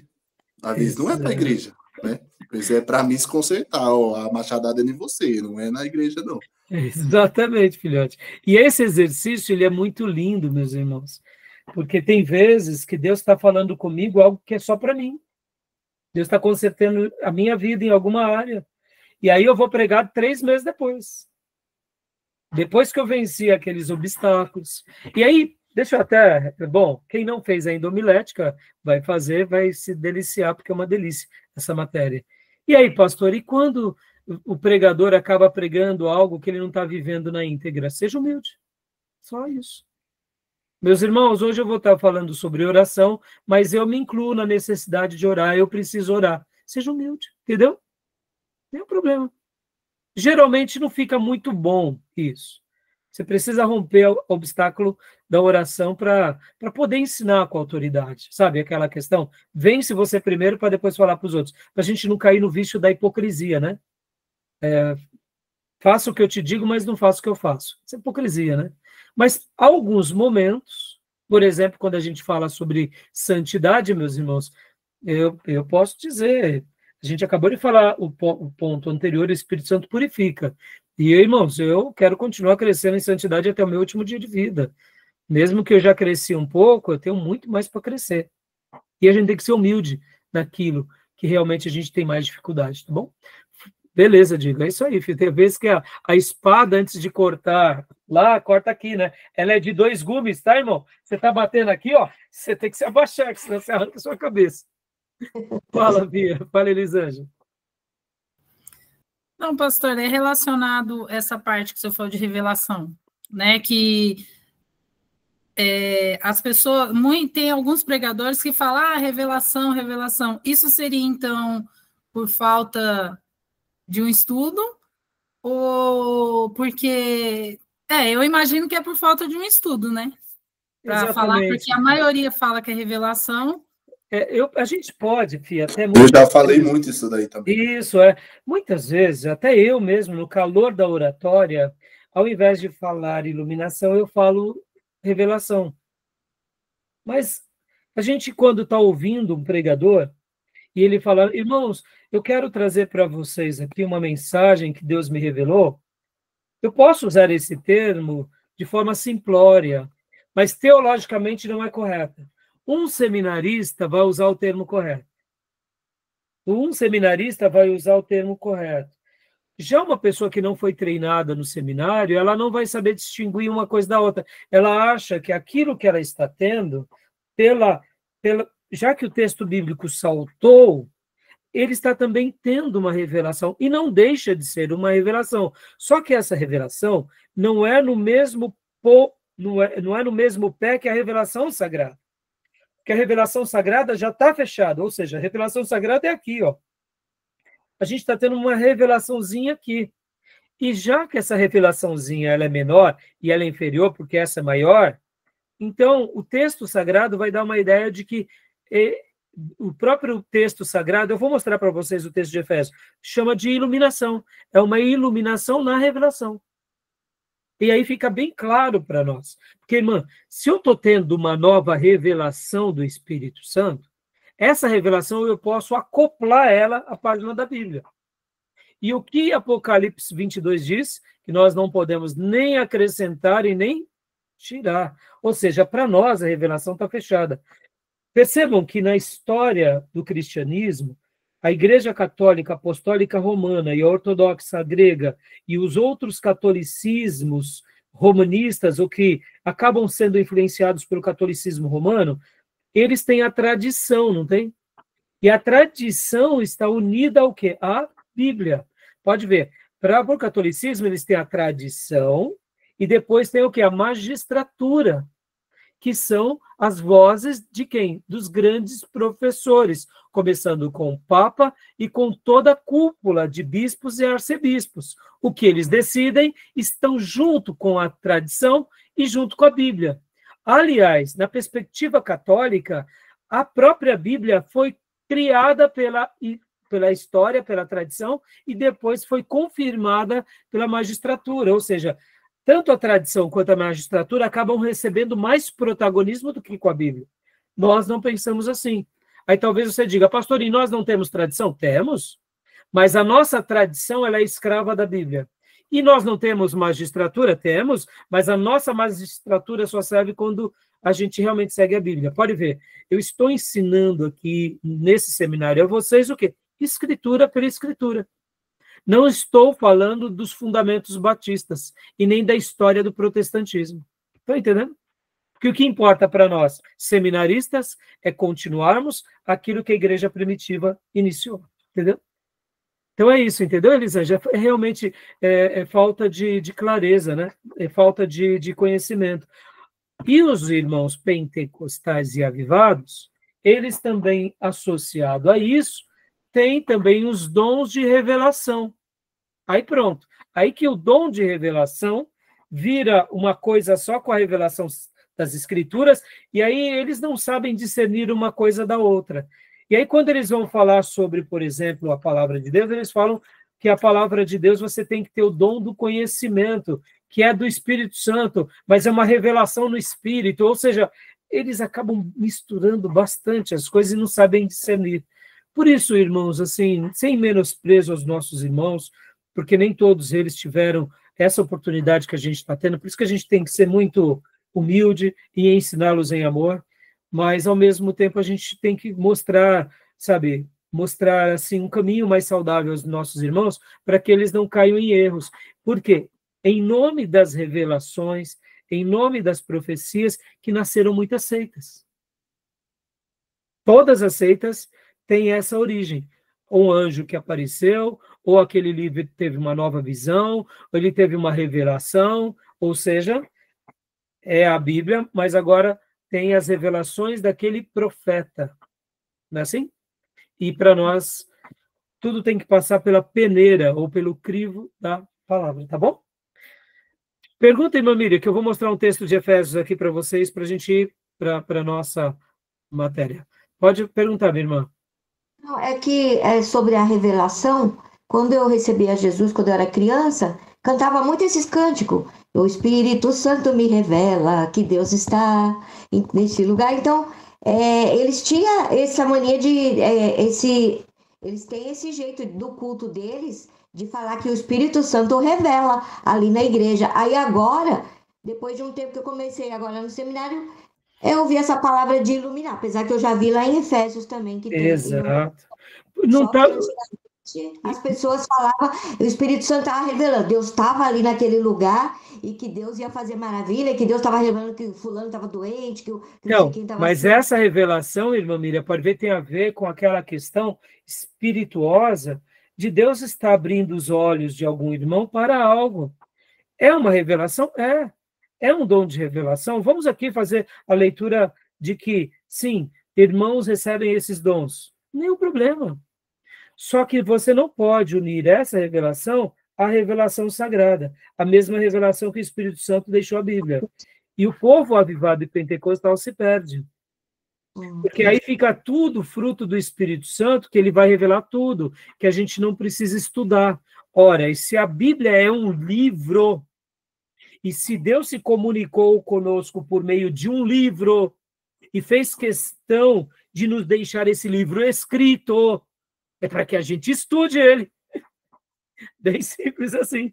Às vezes não é para a igreja, né? Às vezes é para mim se consertar. Ó, a machadada é em você, não é na igreja, não. Exatamente, filhote. E esse exercício, ele é muito lindo, meus irmãos. Porque tem vezes que Deus está falando comigo algo que é só para mim. Deus está consertando a minha vida em alguma área. E aí eu vou pregar 3 meses depois. Depois que eu venci aqueles obstáculos. E aí, deixa eu até... Bom, quem não fez ainda homilética, vai fazer, vai se deliciar, porque é uma delícia essa matéria. E aí, pastor, e quando o pregador acaba pregando algo que ele não está vivendo na íntegra? Seja humilde. Só isso. Meus irmãos, hoje eu vou estar falando sobre oração, mas eu me incluo na necessidade de orar, eu preciso orar. Seja humilde, entendeu? Nenhum problema. Geralmente não fica muito bom isso. Você precisa romper o obstáculo da oração para poder ensinar com a autoridade. Sabe aquela questão? Vence você primeiro para depois falar para os outros. Para a gente não cair no vício da hipocrisia, né? Faço o que eu te digo, mas não faço o que eu faço. Isso é hipocrisia, né? Mas alguns momentos, por exemplo, quando a gente fala sobre santidade, meus irmãos, eu posso dizer, a gente acabou de falar o ponto anterior, o Espírito Santo purifica. E, irmãos, eu quero continuar crescendo em santidade até o meu último dia de vida. Mesmo que eu já cresci um pouco, eu tenho muito mais para crescer. E a gente tem que ser humilde naquilo que realmente a gente tem mais dificuldade, tá bom? Beleza, diga. É isso aí, filho. Tem vezes que a espada, antes de cortar lá, corta aqui, né? Ela é de 2 gumes, tá, irmão? Você tá batendo aqui, ó, você tem que se abaixar, senão você arranca a sua cabeça. Fala, Bia. Fala, Elisângela. Não, pastor, é relacionado essa parte que você falou de revelação, né? Que as pessoas, tem alguns pregadores que falam, revelação, revelação. Isso seria, então, por falta de um estudo, ou porque... eu imagino que é por falta de um estudo, né? Para falar, porque a maioria fala que é revelação. A gente pode, Fia, até... Eu já falei muito isso daí também. Isso, muitas vezes, até eu mesmo, no calor da oratória, ao invés de falar iluminação, eu falo revelação. Mas a gente, quando está ouvindo um pregador, e ele fala, irmãos, eu quero trazer para vocês aqui uma mensagem que Deus me revelou, eu posso usar esse termo de forma simplória, mas teologicamente não é correta. Um seminarista vai usar o termo correto. Um seminarista vai usar o termo correto. Já uma pessoa que não foi treinada no seminário, ela não vai saber distinguir uma coisa da outra. Ela acha que aquilo que ela está tendo, já que o texto bíblico saltou, ele está também tendo uma revelação, e não deixa de ser uma revelação. Só que essa revelação não é no mesmo pé que a revelação sagrada. Porque a revelação sagrada já está fechada, ou seja, a revelação sagrada é aqui, ó. A gente está tendo uma revelaçãozinha aqui. E já que essa revelaçãozinha ela é menor e ela é inferior porque essa é maior, então o texto sagrado vai dar uma ideia de que o próprio texto sagrado, eu vou mostrar para vocês o texto de Efésios, chama de iluminação. É uma iluminação na revelação. E aí fica bem claro para nós. Porque, irmã, se eu estou tendo uma nova revelação do Espírito Santo, essa revelação eu posso acoplar ela à página da Bíblia. E o que Apocalipse 22 diz? Que nós não podemos nem acrescentar e nem tirar. Ou seja, para nós a revelação está fechada. Percebam que na história do cristianismo, a Igreja Católica Apostólica Romana e a Ortodoxa Grega e os outros catolicismos romanistas, ou que acabam sendo influenciados pelo catolicismo romano, eles têm a tradição, não tem? E a tradição está unida ao quê? À Bíblia. Pode ver, para o catolicismo eles têm a tradição e depois tem o quê? A magistratura, que são as vozes de quem? Dos grandes professores, começando com o Papa e com toda a cúpula de bispos e arcebispos. O que eles decidem estão junto com a tradição e junto com a Bíblia. Aliás, na perspectiva católica, a própria Bíblia foi criada pela história, pela tradição, e depois foi confirmada pela magistratura, ou seja, tanto a tradição quanto a magistratura acabam recebendo mais protagonismo do que com a Bíblia. Nós não pensamos assim. Aí talvez você diga, pastor, e nós não temos tradição? Temos, mas a nossa tradição ela é escrava da Bíblia. E nós não temos magistratura? Temos, mas a nossa magistratura só serve quando a gente realmente segue a Bíblia. Pode ver, eu estou ensinando aqui nesse seminário a vocês o quê? Escritura pela Escritura. Não estou falando dos fundamentos batistas e nem da história do protestantismo. Estão entendendo? Porque o que importa para nós, seminaristas, é continuarmos aquilo que a igreja primitiva iniciou. Entendeu? Então é isso, entendeu, Elisângela? É realmente falta de clareza, né? É falta de conhecimento. E os irmãos pentecostais e avivados, eles também, associado a isso, têm também os dons de revelação. Aí pronto. Aí que o dom de revelação vira uma coisa só com a revelação das Escrituras, e aí eles não sabem discernir uma coisa da outra. E aí quando eles vão falar sobre, por exemplo, a palavra de Deus, eles falam que a palavra de Deus você tem que ter o dom do conhecimento, que é do Espírito Santo, mas é uma revelação no Espírito, ou seja, eles acabam misturando bastante as coisas e não sabem discernir. Por isso, irmãos, assim, sem menosprezo aos nossos irmãos, porque nem todos eles tiveram essa oportunidade que a gente está tendo, por isso que a gente tem que ser muito humilde e ensiná-los em amor, mas, ao mesmo tempo, a gente tem que mostrar, sabe, mostrar, assim, um caminho mais saudável aos nossos irmãos, para que eles não caiam em erros. Por quê? Em nome das revelações, em nome das profecias, que nasceram muitas seitas. Todas as seitas têm essa origem. Ou um anjo que apareceu, ou aquele livro teve uma nova visão, ou ele teve uma revelação, ou seja, é a Bíblia, mas agora tem as revelações daquele profeta. Não é assim? E para nós, tudo tem que passar pela peneira, ou pelo crivo da palavra, tá bom? Pergunta, irmã Miriam, que eu vou mostrar um texto de Efésios aqui para vocês, para a gente ir para a nossa matéria. Pode perguntar, minha irmã. Não, é que sobre a revelação, quando eu recebi a Jesus, quando eu era criança, cantava muito esses cânticos. O Espírito Santo me revela que Deus está nesse lugar. Então, eles tinham essa mania de... eles têm esse jeito do culto deles de falar que o Espírito Santo revela ali na igreja. Aí agora, depois de um tempo que eu comecei agora no seminário, eu ouvi essa palavra de iluminar, apesar que eu já vi lá em Efésios também que tem. Exato. Não Só que antigamente as pessoas falavam, o Espírito Santo estava revelando, Deus estava ali naquele lugar e que Deus ia fazer maravilha, que Deus estava revelando que o fulano estava doente, que não sei quem estava mas essa revelação, irmã Miriam, pode ver, tem a ver com aquela questão espirituosa de Deus estar abrindo os olhos de algum irmão para algo. É uma revelação? É um dom de revelação. Vamos aqui fazer a leitura de que, sim, irmãos recebem esses dons. Nenhum problema. Só que você não pode unir essa revelação à revelação sagrada, a mesma revelação que o Espírito Santo deixou a Bíblia. E o povo avivado e pentecostal se perde. Porque aí fica tudo fruto do Espírito Santo, que ele vai revelar tudo, que a gente não precisa estudar. Ora, e se a Bíblia é um livro, e se Deus se comunicou conosco por meio de um livro, e fez questão de nos deixar esse livro escrito, é para que a gente estude ele. Bem simples assim.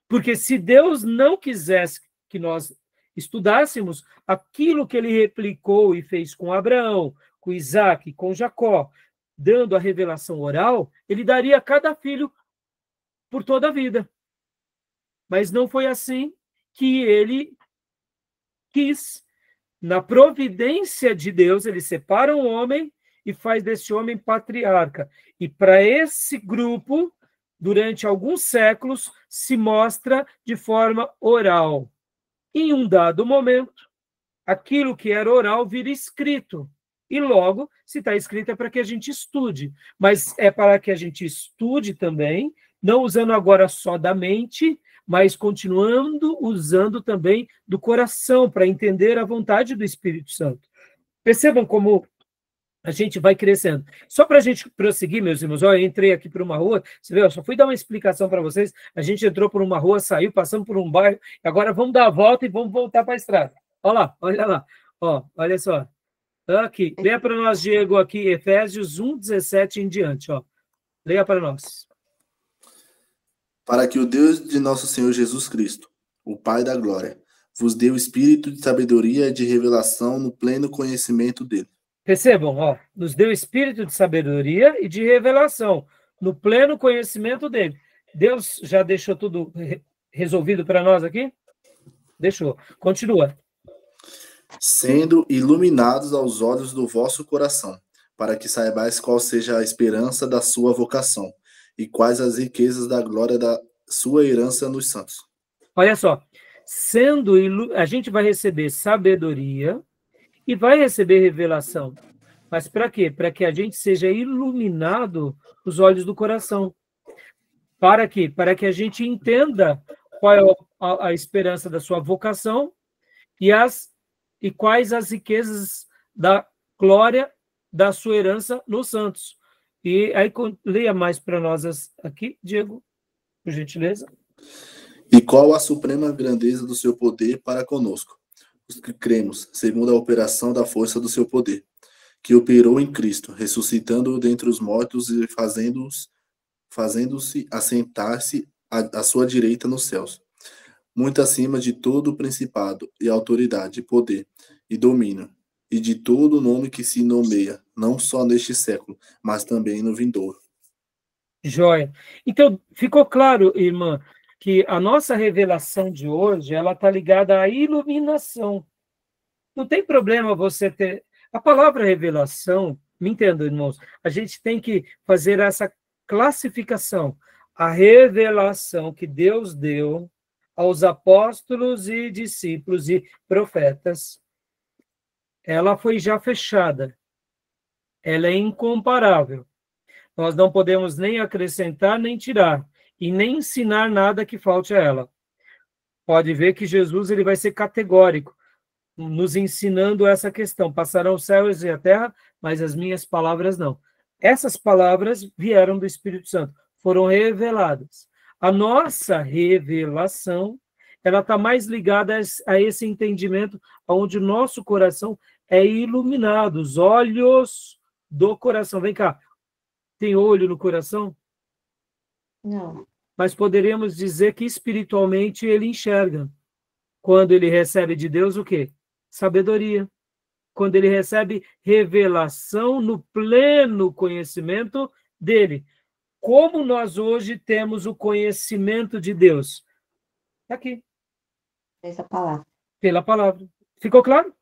Porque se Deus não quisesse que nós estudássemos aquilo que ele replicou e fez com Abraão, com Isaac, com Jacó, dando a revelação oral, ele daria a cada filho por toda a vida. Mas não foi assim que ele quis. Na providência de Deus, ele separa um homem e faz desse homem patriarca. E para esse grupo, durante alguns séculos, se mostra de forma oral. Em um dado momento, aquilo que era oral vira escrito. E logo, se está escrito, é para que a gente estude. Mas é para que a gente estude também, não usando agora só da mente, mas continuando usando também do coração, para entender a vontade do Espírito Santo. Percebam como a gente vai crescendo. Só para a gente prosseguir, meus irmãos, eu entrei aqui por uma rua, você vê, eu só fui dar uma explicação para vocês, a gente entrou por uma rua, saiu, passamos por um bairro, e agora vamos dar a volta e vamos voltar para a estrada. Olha lá, olha só. Aqui, leia para nós, Diego, aqui, Efésios 1:17 em diante, leia para nós. Para que o Deus de nosso Senhor Jesus Cristo, o Pai da glória, vos dê o espírito de sabedoria e de revelação no pleno conhecimento dele. Percebam, nos deu espírito de sabedoria e de revelação, no pleno conhecimento dele. Deus já deixou tudo resolvido para nós aqui? Deixou. Continua. Sendo iluminados aos olhos do vosso coração, para que saibais qual seja a esperança da sua vocação, e quais as riquezas da glória da sua herança nos santos. Olha só, a gente vai receber sabedoria e vai receber revelação. Mas para quê? Para que a gente seja iluminado os olhos do coração. Para quê? Para que a gente entenda qual é a esperança da sua vocação e quais as riquezas da glória da sua herança nos santos. E aí, leia mais para nós aqui, Diego, por gentileza. E qual a suprema grandeza do seu poder para conosco, os que cremos, segundo a operação da força do seu poder, que operou em Cristo, ressuscitando-o dentre os mortos e fazendo-se assentar-se à sua direita nos céus, muito acima de todo o principado e autoridade, poder e domínio, e de todo o nome que se nomeia, não só neste século, mas também no vindouro. Joia. Então, ficou claro, irmã, que a nossa revelação de hoje, ela está ligada à iluminação. Não tem problema você ter... A palavra revelação, me entendam, irmãos, a gente tem que fazer essa classificação. A revelação que Deus deu aos apóstolos e discípulos e profetas, ela foi já fechada. Ela é incomparável. Nós não podemos nem acrescentar, nem tirar, e nem ensinar nada que falte a ela. Pode ver que Jesus ele vai ser categórico, nos ensinando essa questão. Passarão os céus e a terra, mas as minhas palavras não. Essas palavras vieram do Espírito Santo, foram reveladas. A nossa revelação, ela está mais ligada a esse entendimento, onde o nosso coração é iluminado, os olhos do coração. Vem cá, tem olho no coração? Não. Mas poderíamos dizer que espiritualmente ele enxerga. Quando ele recebe de Deus o quê? Sabedoria. Quando ele recebe revelação no pleno conhecimento dele. Como nós hoje temos o conhecimento de Deus? Aqui. Essa palavra. Pela palavra. Ficou claro?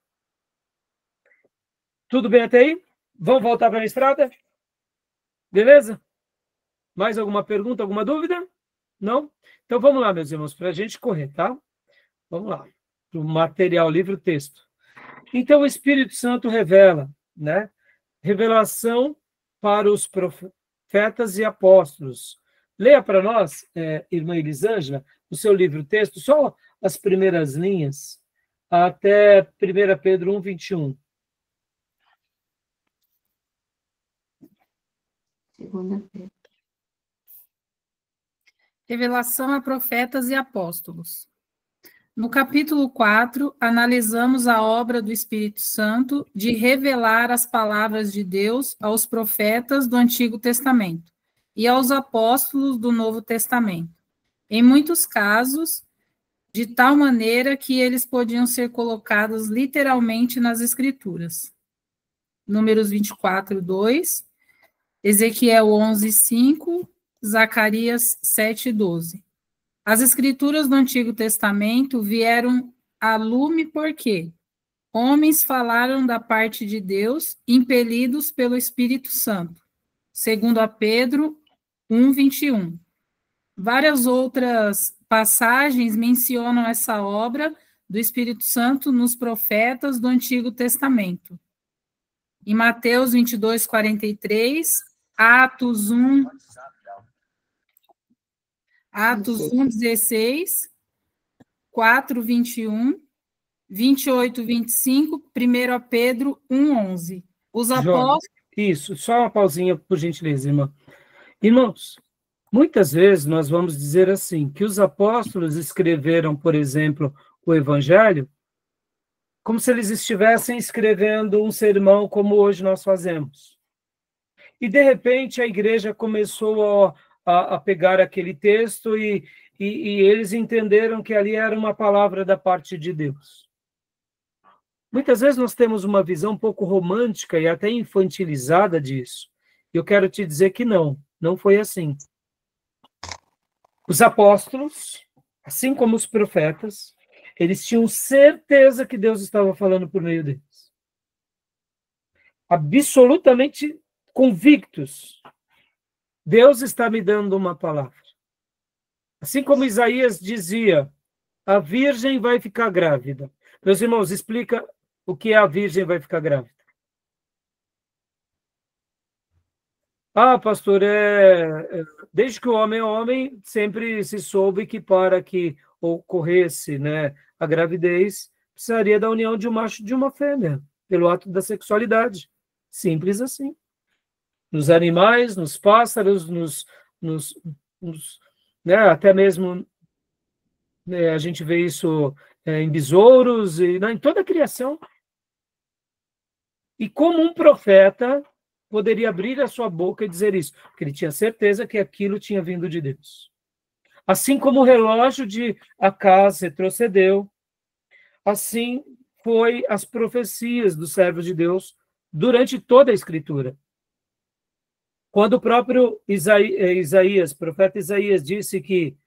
Tudo bem até aí? Vamos voltar para a estrada? Beleza? Mais alguma pergunta, alguma dúvida? Não? Então vamos lá, meus irmãos, para a gente correr, tá? Vamos lá. O material, livro, texto. Então o Espírito Santo revela, né? Revelação para os profetas e apóstolos. Leia para nós, irmã Elisângela, o seu livro, texto, só as primeiras linhas, até 1 Pedro 1:21. Segunda Pedro. Revelação a profetas e apóstolos. No capítulo 4, analisamos a obra do Espírito Santo de revelar as palavras de Deus aos profetas do Antigo Testamento e aos apóstolos do Novo Testamento, em muitos casos, de tal maneira que eles podiam ser colocados literalmente nas Escrituras. Números 24:2, Ezequiel 11:5, Zacarias 7:12. As Escrituras do Antigo Testamento vieram a lume porque homens falaram da parte de Deus, impelidos pelo Espírito Santo, segundo a Pedro 1:21. Várias outras passagens mencionam essa obra do Espírito Santo nos profetas do Antigo Testamento. Em Mateus 22:43, Atos 1:16, 4:21, 28:25, 1 Pedro 1:11. Os apóstolos... Isso, só uma pausinha, por gentileza, irmã. Irmãos, muitas vezes nós vamos dizer assim, que os apóstolos escreveram, por exemplo, o Evangelho, como se eles estivessem escrevendo um sermão como hoje nós fazemos. E, de repente, a igreja começou a pegar aquele texto e eles entenderam que ali era uma palavra da parte de Deus. Muitas vezes nós temos uma visão um pouco romântica e até infantilizada disso. Eu quero te dizer que não foi assim. Os apóstolos, assim como os profetas, eles tinham certeza que Deus estava falando por meio deles. Absolutamente convictos. Deus está me dando uma palavra. Assim como Isaías dizia, A virgem vai ficar grávida. Meus irmãos, explica o que a virgem vai ficar grávida. Ah, pastor, desde que o homem é homem, sempre se soube que para que ocorresse, né, a gravidez, precisaria da união de um macho e de uma fêmea, pelo ato da sexualidade. Simples assim. Nos animais, nos pássaros, né, até mesmo a gente vê isso em besouros, e em toda a criação. E como um profeta poderia abrir a sua boca e dizer isso? Porque ele tinha certeza que aquilo tinha vindo de Deus. Assim como o relógio de Acaz retrocedeu, assim foi as profecias dos servos de Deus durante toda a Escritura. Quando o próprio Isaías, profeta Isaías, disse que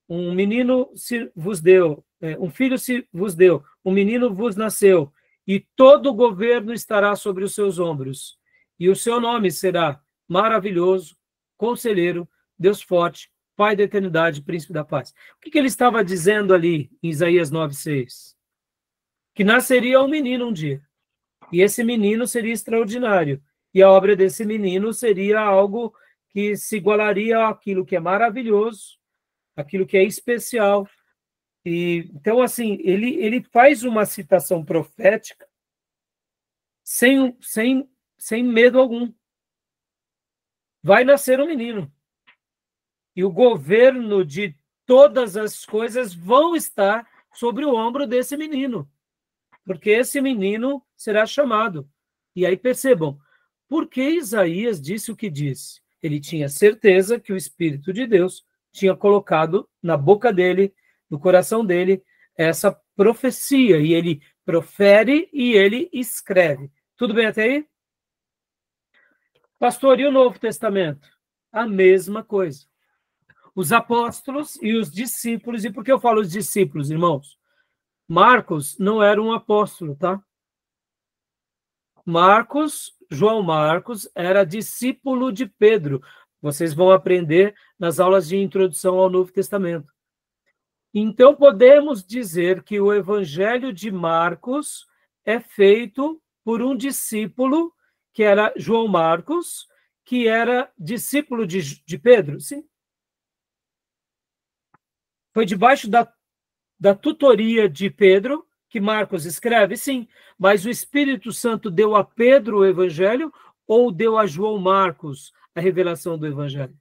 um menino se vos deu, um filho se vos deu, um menino vos nasceu, e todo o governo estará sobre os seus ombros, e o seu nome será maravilhoso, conselheiro, Deus forte, Pai da eternidade, príncipe da paz. O que ele estava dizendo ali em Isaías 9:6? Que nasceria um menino um dia, e esse menino seria extraordinário, e a obra desse menino seria algo que se igualaria àquilo que é maravilhoso, aquilo que é especial. E então, assim, ele faz uma citação profética sem medo algum. Vai nascer um menino. E o governo de todas as coisas vão estar sobre o ombro desse menino. Porque esse menino será chamado. E aí percebam, por que Isaías disse o que disse? Ele tinha certeza que o Espírito de Deus tinha colocado na boca dele, no coração dele, essa profecia. E ele profere e ele escreve. Tudo bem até aí? Pastor, e o Novo Testamento? A mesma coisa. Os apóstolos e os discípulos, e por que eu falo os discípulos, irmãos? Marcos não era um apóstolo, tá? João Marcos, era discípulo de Pedro. Vocês vão aprender nas aulas de introdução ao Novo Testamento. Então, podemos dizer que o Evangelho de Marcos é feito por um discípulo, que era João Marcos, que era discípulo de Pedro? Sim. Foi debaixo da tutoria de Pedro que Marcos escreve? Sim. Mas o Espírito Santo deu a Pedro o Evangelho ou deu a João Marcos a revelação do Evangelho?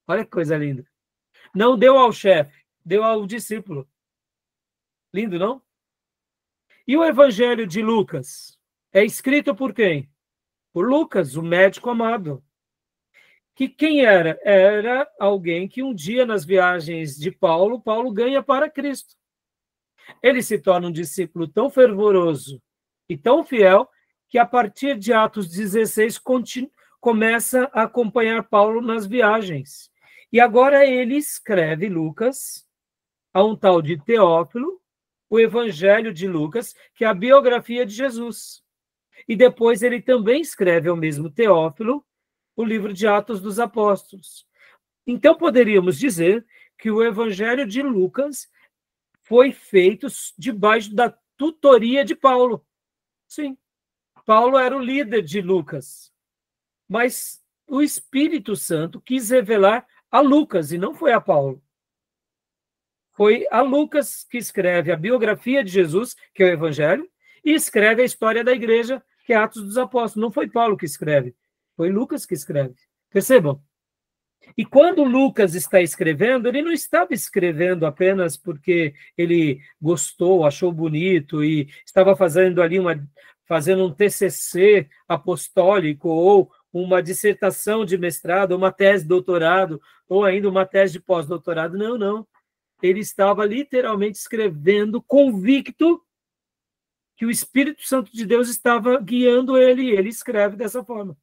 Olha que coisa linda. Não deu ao chefe, deu ao discípulo. Lindo, não? E o Evangelho de Lucas? É escrito por quem? Por Lucas, o médico amado. Que quem era? Era alguém que um dia, nas viagens de Paulo ganha para Cristo. Ele se torna um discípulo tão fervoroso e tão fiel que, a partir de Atos 16, começa a acompanhar Paulo nas viagens. E agora ele escreve, Lucas, a um tal de Teófilo, o Evangelho de Lucas, que é a biografia de Jesus. E depois ele também escreve ao mesmo Teófilo o livro de Atos dos Apóstolos. Então poderíamos dizer que o Evangelho de Lucas foi feito debaixo da tutoria de Paulo. Sim, Paulo era o líder de Lucas, mas o Espírito Santo quis revelar a Lucas, e não foi a Paulo. Foi a Lucas que escreve a biografia de Jesus, que é o Evangelho, e escreve a história da igreja, que é Atos dos Apóstolos. Não foi Paulo que escreve, foi Lucas que escreve. Percebam? E quando Lucas está escrevendo, ele não estava escrevendo apenas porque ele gostou, achou bonito e estava fazendo ali fazendo um TCC apostólico ou uma dissertação de mestrado, uma tese de doutorado ou ainda uma tese de pós-doutorado. Não, não. Ele estava literalmente escrevendo convicto que o Espírito Santo de Deus estava guiando ele, e ele escreve dessa forma.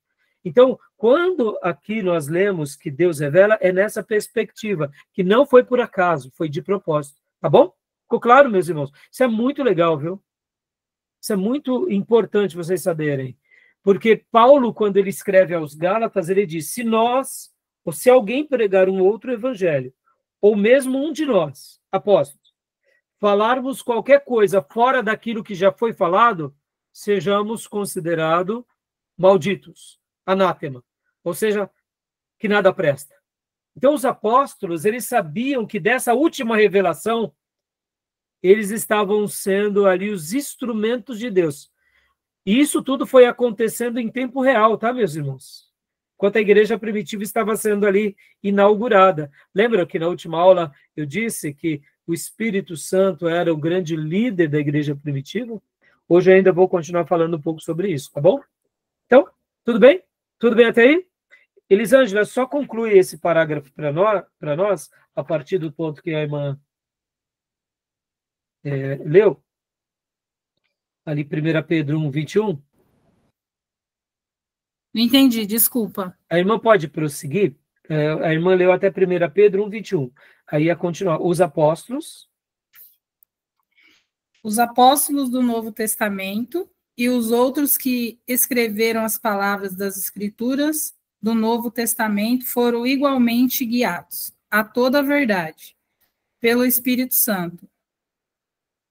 Então, quando aqui nós lemos que Deus revela, é nessa perspectiva, que não foi por acaso, foi de propósito. Tá bom? Ficou claro, meus irmãos? Isso é muito legal, viu? Isso é muito importante vocês saberem. Porque Paulo, quando ele escreve aos Gálatas, ele diz, se nós, ou se alguém pregar um outro evangelho, ou mesmo um de nós, apóstolos, falarmos qualquer coisa fora daquilo que já foi falado, sejamos considerados malditos, anátema, ou seja, que nada presta. Então, os apóstolos, eles sabiam que dessa última revelação, eles estavam sendo ali os instrumentos de Deus. E isso tudo foi acontecendo em tempo real, tá, meus irmãos? Enquanto a igreja primitiva estava sendo ali inaugurada. Lembra que na última aula eu disse que o Espírito Santo era o grande líder da igreja primitiva? Hoje eu ainda vou continuar falando um pouco sobre isso, tá bom? Então, tudo bem? Tudo bem até aí? Elisângela, só conclui esse parágrafo para nós, a partir do ponto que a irmã leu, ali 1 Pedro 1, 21. Não entendi, desculpa. A irmã pode prosseguir? A irmã leu até 1 Pedro 1, 21. Aí ia continuar. Os apóstolos do Novo Testamento e os outros que escreveram as palavras das Escrituras do Novo Testamento foram igualmente guiados a toda a verdade pelo Espírito Santo.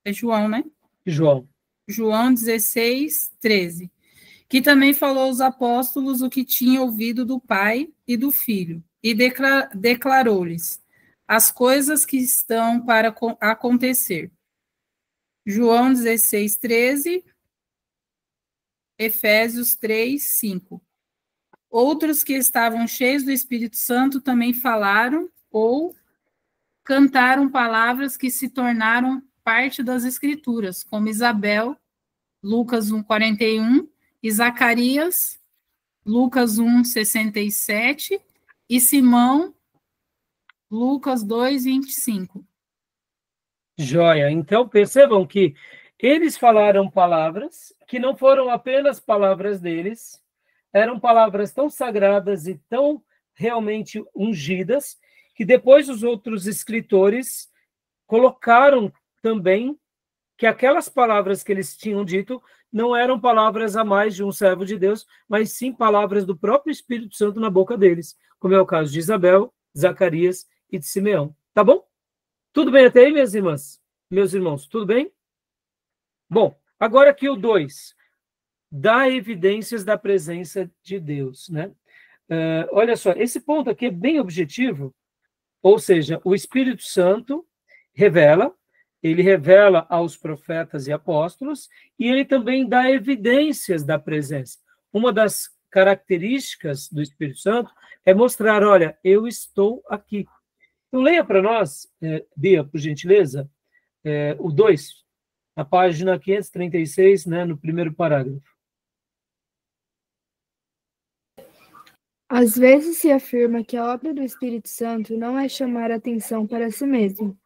É João, né? João 16, 13. Que também falou aos apóstolos o que tinha ouvido do Pai e do Filho, e declarou-lhes as coisas que estão para acontecer. João 16, 13, Efésios 3, 5. Outros que estavam cheios do Espírito Santo também falaram ou cantaram palavras que se tornaram parte das Escrituras, como Isabel, Lucas 1, 41, e Zacarias, Lucas 1, 67, e Simão, Lucas 2, 25. Joia. Então, percebam que eles falaram palavras que não foram apenas palavras deles, eram palavras tão sagradas e tão realmente ungidas, que depois os outros escritores colocaram também que aquelas palavras que eles tinham dito não eram palavras a mais de um servo de Deus, mas sim palavras do próprio Espírito Santo na boca deles, como é o caso de Isabel, Zacarias e de Simeão. Tá bom? Tudo bem até aí, minhas irmãs? Meus irmãos, tudo bem? Bom, agora aqui o 2. Dá evidências da presença de Deus, né? Olha só, esse ponto aqui é bem objetivo, ou seja, o Espírito Santo ele revela aos profetas e apóstolos, e ele também dá evidências da presença. Uma das características do Espírito Santo é mostrar, olha, eu estou aqui. Então, leia para nós, Bia, por gentileza, o 2, na página 536, né, no primeiro parágrafo. Às vezes se afirma que a obra do Espírito Santo não é chamar a atenção para si mesmo,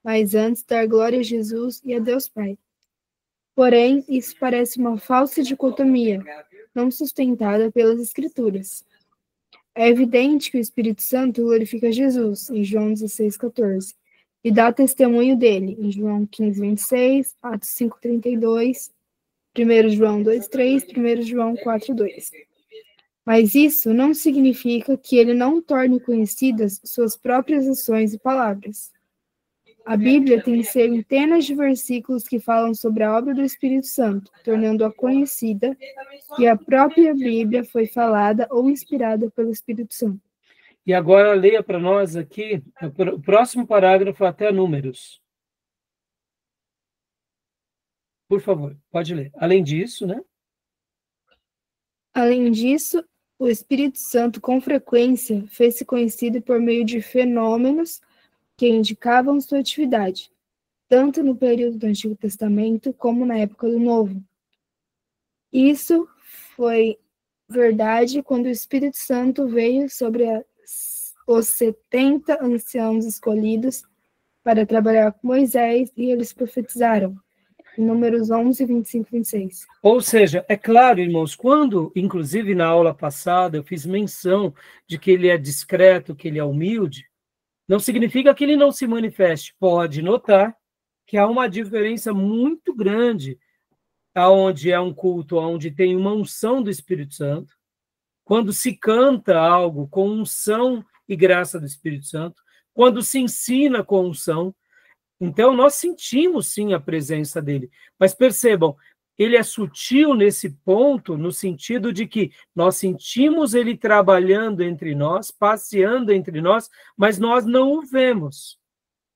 mas antes dar glória a Jesus e a Deus Pai. Porém, isso parece uma falsa dicotomia, não sustentada pelas Escrituras. É evidente que o Espírito Santo glorifica Jesus, em João 16, 14, e dá testemunho dele, em João 15, 26, Atos 5, 32, 1 João 2, 3, 1 João 4, 2. Mas isso não significa que ele não torne conhecidas suas próprias ações e palavras. A Bíblia tem centenas de versículos que falam sobre a obra do Espírito Santo, tornando-a conhecida, e a própria Bíblia foi falada ou inspirada pelo Espírito Santo. E agora leia para nós aqui o próximo parágrafo até Números. Por favor, pode ler. Além disso, né? Além disso, o Espírito Santo, com frequência, fez-se conhecido por meio de fenômenos que indicavam sua atividade, tanto no período do Antigo Testamento como na época do Novo. Isso foi verdade quando o Espírito Santo veio sobre os 70 anciãos escolhidos para trabalhar com Moisés e eles profetizaram. Números 11, 25 e 26. Ou seja, é claro, irmãos, quando, inclusive na aula passada, eu fiz menção de que ele é discreto, que ele é humilde, não significa que ele não se manifeste. Pode notar que há uma diferença muito grande aonde é um culto, onde tem uma unção do Espírito Santo, quando se canta algo com unção e graça do Espírito Santo, quando se ensina com unção, Então, nós sentimos, sim, a presença dele. Mas percebam, ele é sutil nesse ponto, no sentido de que nós sentimos ele trabalhando entre nós, passeando entre nós, mas nós não o vemos.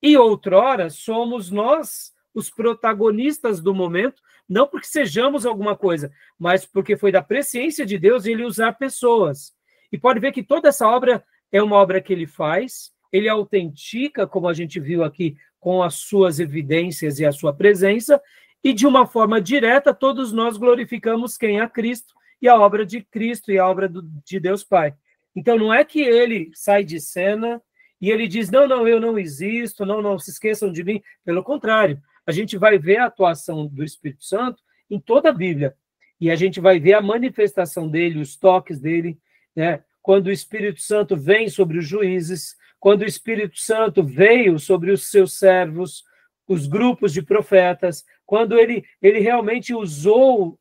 E outrora, somos nós os protagonistas do momento, não porque sejamos alguma coisa, mas porque foi da presciência de Deus ele usar pessoas. E pode ver que toda essa obra é uma obra que ele faz, ele autentica, como a gente viu aqui, com as suas evidências e a sua presença, e de uma forma direta, todos nós glorificamos quem? A Cristo, e a obra de Cristo, e a obra de Deus Pai. Então, não é que ele sai de cena e ele diz, não, eu não existo, não se esqueçam de mim. Pelo contrário, a gente vai ver a atuação do Espírito Santo em toda a Bíblia, e a gente vai ver a manifestação dele, os toques dele, né? Quando o Espírito Santo vem sobre os juízes, quando o Espírito Santo veio sobre os seus servos, os grupos de profetas, quando ele realmente usou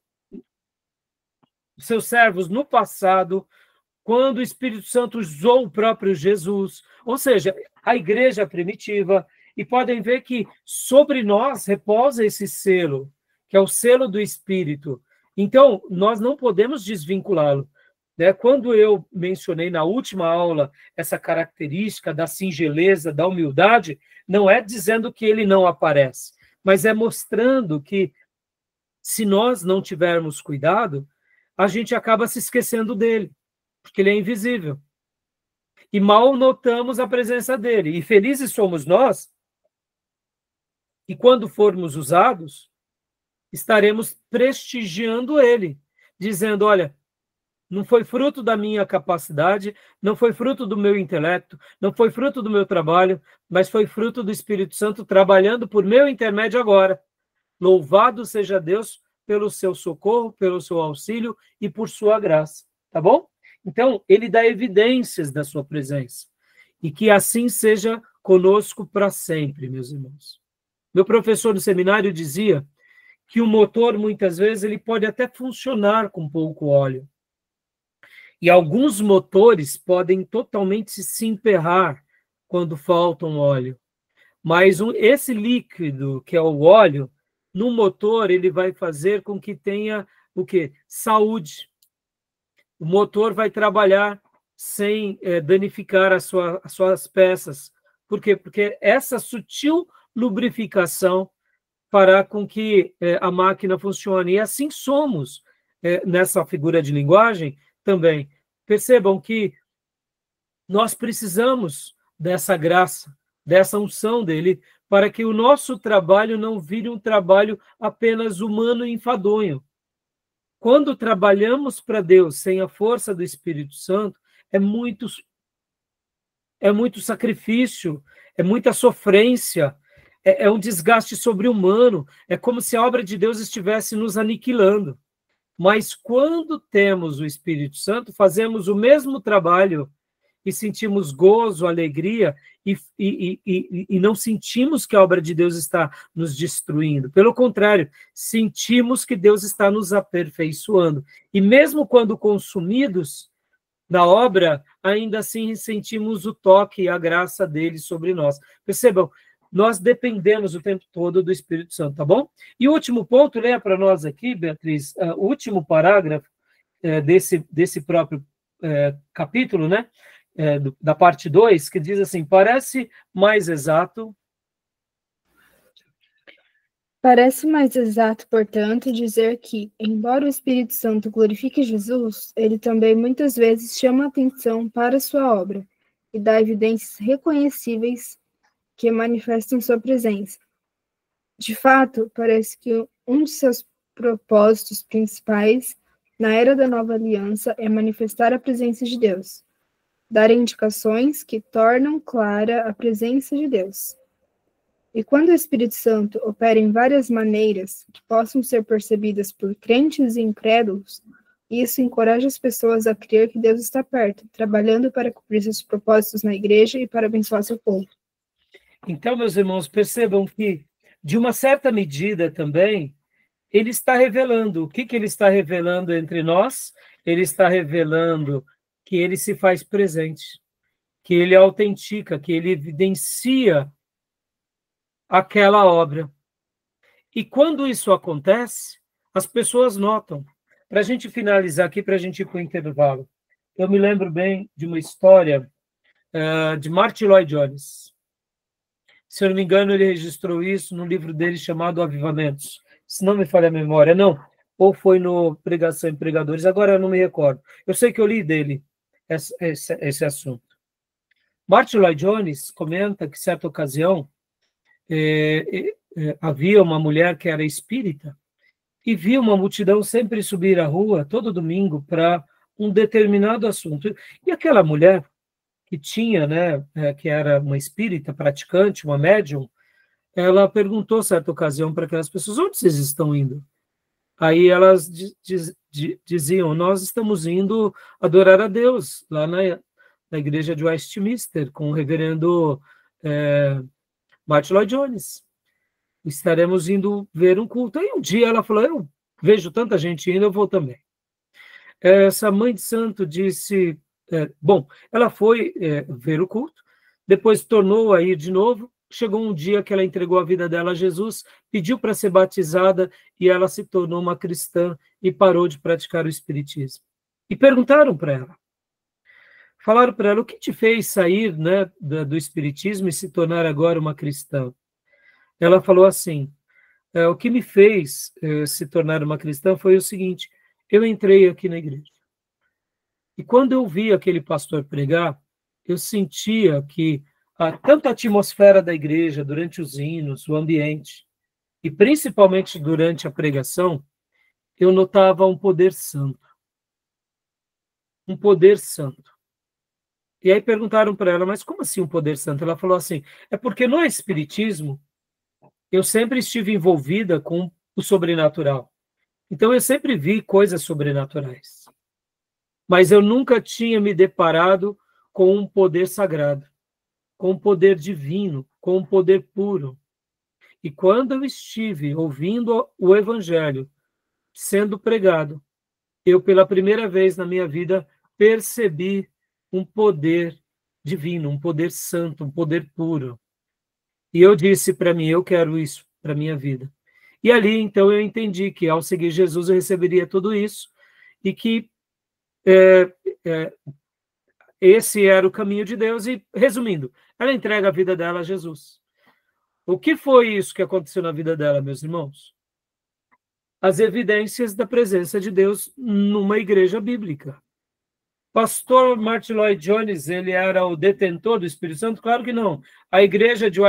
os seus servos no passado, quando o Espírito Santo usou o próprio Jesus, ou seja, a igreja primitiva, e podem ver que sobre nós repousa esse selo, que é o selo do Espírito. Então, nós não podemos desvinculá-lo. Né? Quando eu mencionei na última aula essa característica da singeleza, da humildade, não é dizendo que ele não aparece, mas é mostrando que, se nós não tivermos cuidado, a gente acaba se esquecendo dele, porque ele é invisível. E mal notamos a presença dele. E felizes somos nós, e quando formos usados, estaremos prestigiando ele, dizendo, olha, não foi fruto da minha capacidade, não foi fruto do meu intelecto, não foi fruto do meu trabalho, mas foi fruto do Espírito Santo trabalhando por meu intermédio agora. Louvado seja Deus pelo seu socorro, pelo seu auxílio e por sua graça. Tá bom? Então, ele dá evidências da sua presença. E que assim seja conosco para sempre, meus irmãos. Meu professor no seminário dizia que o motor, muitas vezes, ele pode até funcionar com pouco óleo. E alguns motores podem totalmente se emperrar quando falta um óleo. Mas esse líquido, que é o óleo, no motor, ele vai fazer com que tenha o quê? Saúde. O motor vai trabalhar sem danificar as suas peças. Por quê? Porque essa sutil lubrificação fará com que a máquina funcione. E assim somos nessa figura de linguagem também. Percebam que nós precisamos dessa graça, dessa unção dele, para que o nosso trabalho não vire um trabalho apenas humano e enfadonho. Quando trabalhamos para Deus sem a força do Espírito Santo, é muito sacrifício, é muita sofrência, é um desgaste sobre-humano, é como se a obra de Deus estivesse nos aniquilando. Mas quando temos o Espírito Santo, fazemos o mesmo trabalho e sentimos gozo, alegria, e não sentimos que a obra de Deus está nos destruindo. Pelo contrário, sentimos que Deus está nos aperfeiçoando. E mesmo quando consumidos na obra, ainda assim sentimos o toque e a graça dele sobre nós. Percebam, nós dependemos o tempo todo do Espírito Santo, tá bom? E o último ponto, leia para nós aqui, Beatriz, o último parágrafo desse próprio capítulo, né? Da parte 2, que diz assim, parece mais exato, portanto, dizer que, embora o Espírito Santo glorifique Jesus, ele também muitas vezes chama a atenção para sua obra e dá evidências reconhecíveis que manifestam sua presença. De fato, parece que um de seus propósitos principais na era da nova aliança é manifestar a presença de Deus, dar indicações que tornam clara a presença de Deus. E quando o Espírito Santo opera em várias maneiras que possam ser percebidas por crentes e incrédulos, isso encoraja as pessoas a crer que Deus está perto, trabalhando para cumprir seus propósitos na igreja e para abençoar seu povo. Então, meus irmãos, percebam que, de uma certa medida também, ele está revelando. O que ele está revelando entre nós? Ele está revelando que ele se faz presente, que ele autentica, que ele evidencia aquela obra. E quando isso acontece, as pessoas notam. Para a gente finalizar aqui, para a gente ir para o intervalo, eu me lembro bem de uma história de Martin Lloyd Jones. Se eu não me engano, ele registrou isso no livro dele chamado Avivamentos. Se não me falha a memória, não. Ou foi no Pregação em Pregadores, agora eu não me recordo. Eu sei que eu li dele esse assunto. Martin Lloyd Jones comenta que, certa ocasião, havia uma mulher que era espírita e via uma multidão sempre subir a rua, todo domingo, para um determinado assunto. E aquela mulher, que tinha, que era uma espírita praticante, uma médium, ela perguntou, certa ocasião, para aquelas pessoas: onde vocês estão indo? Aí elas diziam: nós estamos indo adorar a Deus, lá na igreja de Westminster, com o reverendo Martin Lloyd Jones. Estaremos indo ver um culto. Aí um dia ela falou: eu vejo tanta gente indo, eu vou também. Essa mãe de santo disse... bom, ela foi ver o culto, depois tornou a ir de novo. Chegou um dia que ela entregou a vida dela a Jesus, pediu para ser batizada e ela se tornou uma cristã e parou de praticar o espiritismo. E perguntaram para ela, falaram para ela: o que te fez sair, do espiritismo e se tornar agora uma cristã? Ela falou assim: o que me fez se tornar uma cristã foi o seguinte: eu entrei aqui na igreja. E quando eu vi aquele pastor pregar, eu sentia que tanto a atmosfera da igreja, durante os hinos, o ambiente, e principalmente durante a pregação, eu notava um poder santo. Um poder santo. E aí perguntaram para ela: mas como assim um poder santo? Ela falou assim: é porque no espiritismo eu sempre estive envolvida com o sobrenatural. Então eu sempre vi coisas sobrenaturais. Mas eu nunca tinha me deparado com um poder sagrado, com um poder divino, com um poder puro. E quando eu estive ouvindo o Evangelho sendo pregado, eu, pela primeira vez na minha vida, percebi um poder divino, um poder santo, um poder puro. E eu disse para mim: eu quero isso para a minha vida. E ali, então, eu entendi que, ao seguir Jesus, eu receberia tudo isso e que esse era o caminho de Deus. E, resumindo, ela entrega a vida dela a Jesus. O que foi isso que aconteceu na vida dela, meus irmãos? As evidências da presença de Deus numa igreja bíblica. Pastor Martin Lloyd Jones, ele era o detentor do Espírito Santo? Claro que não. A igreja de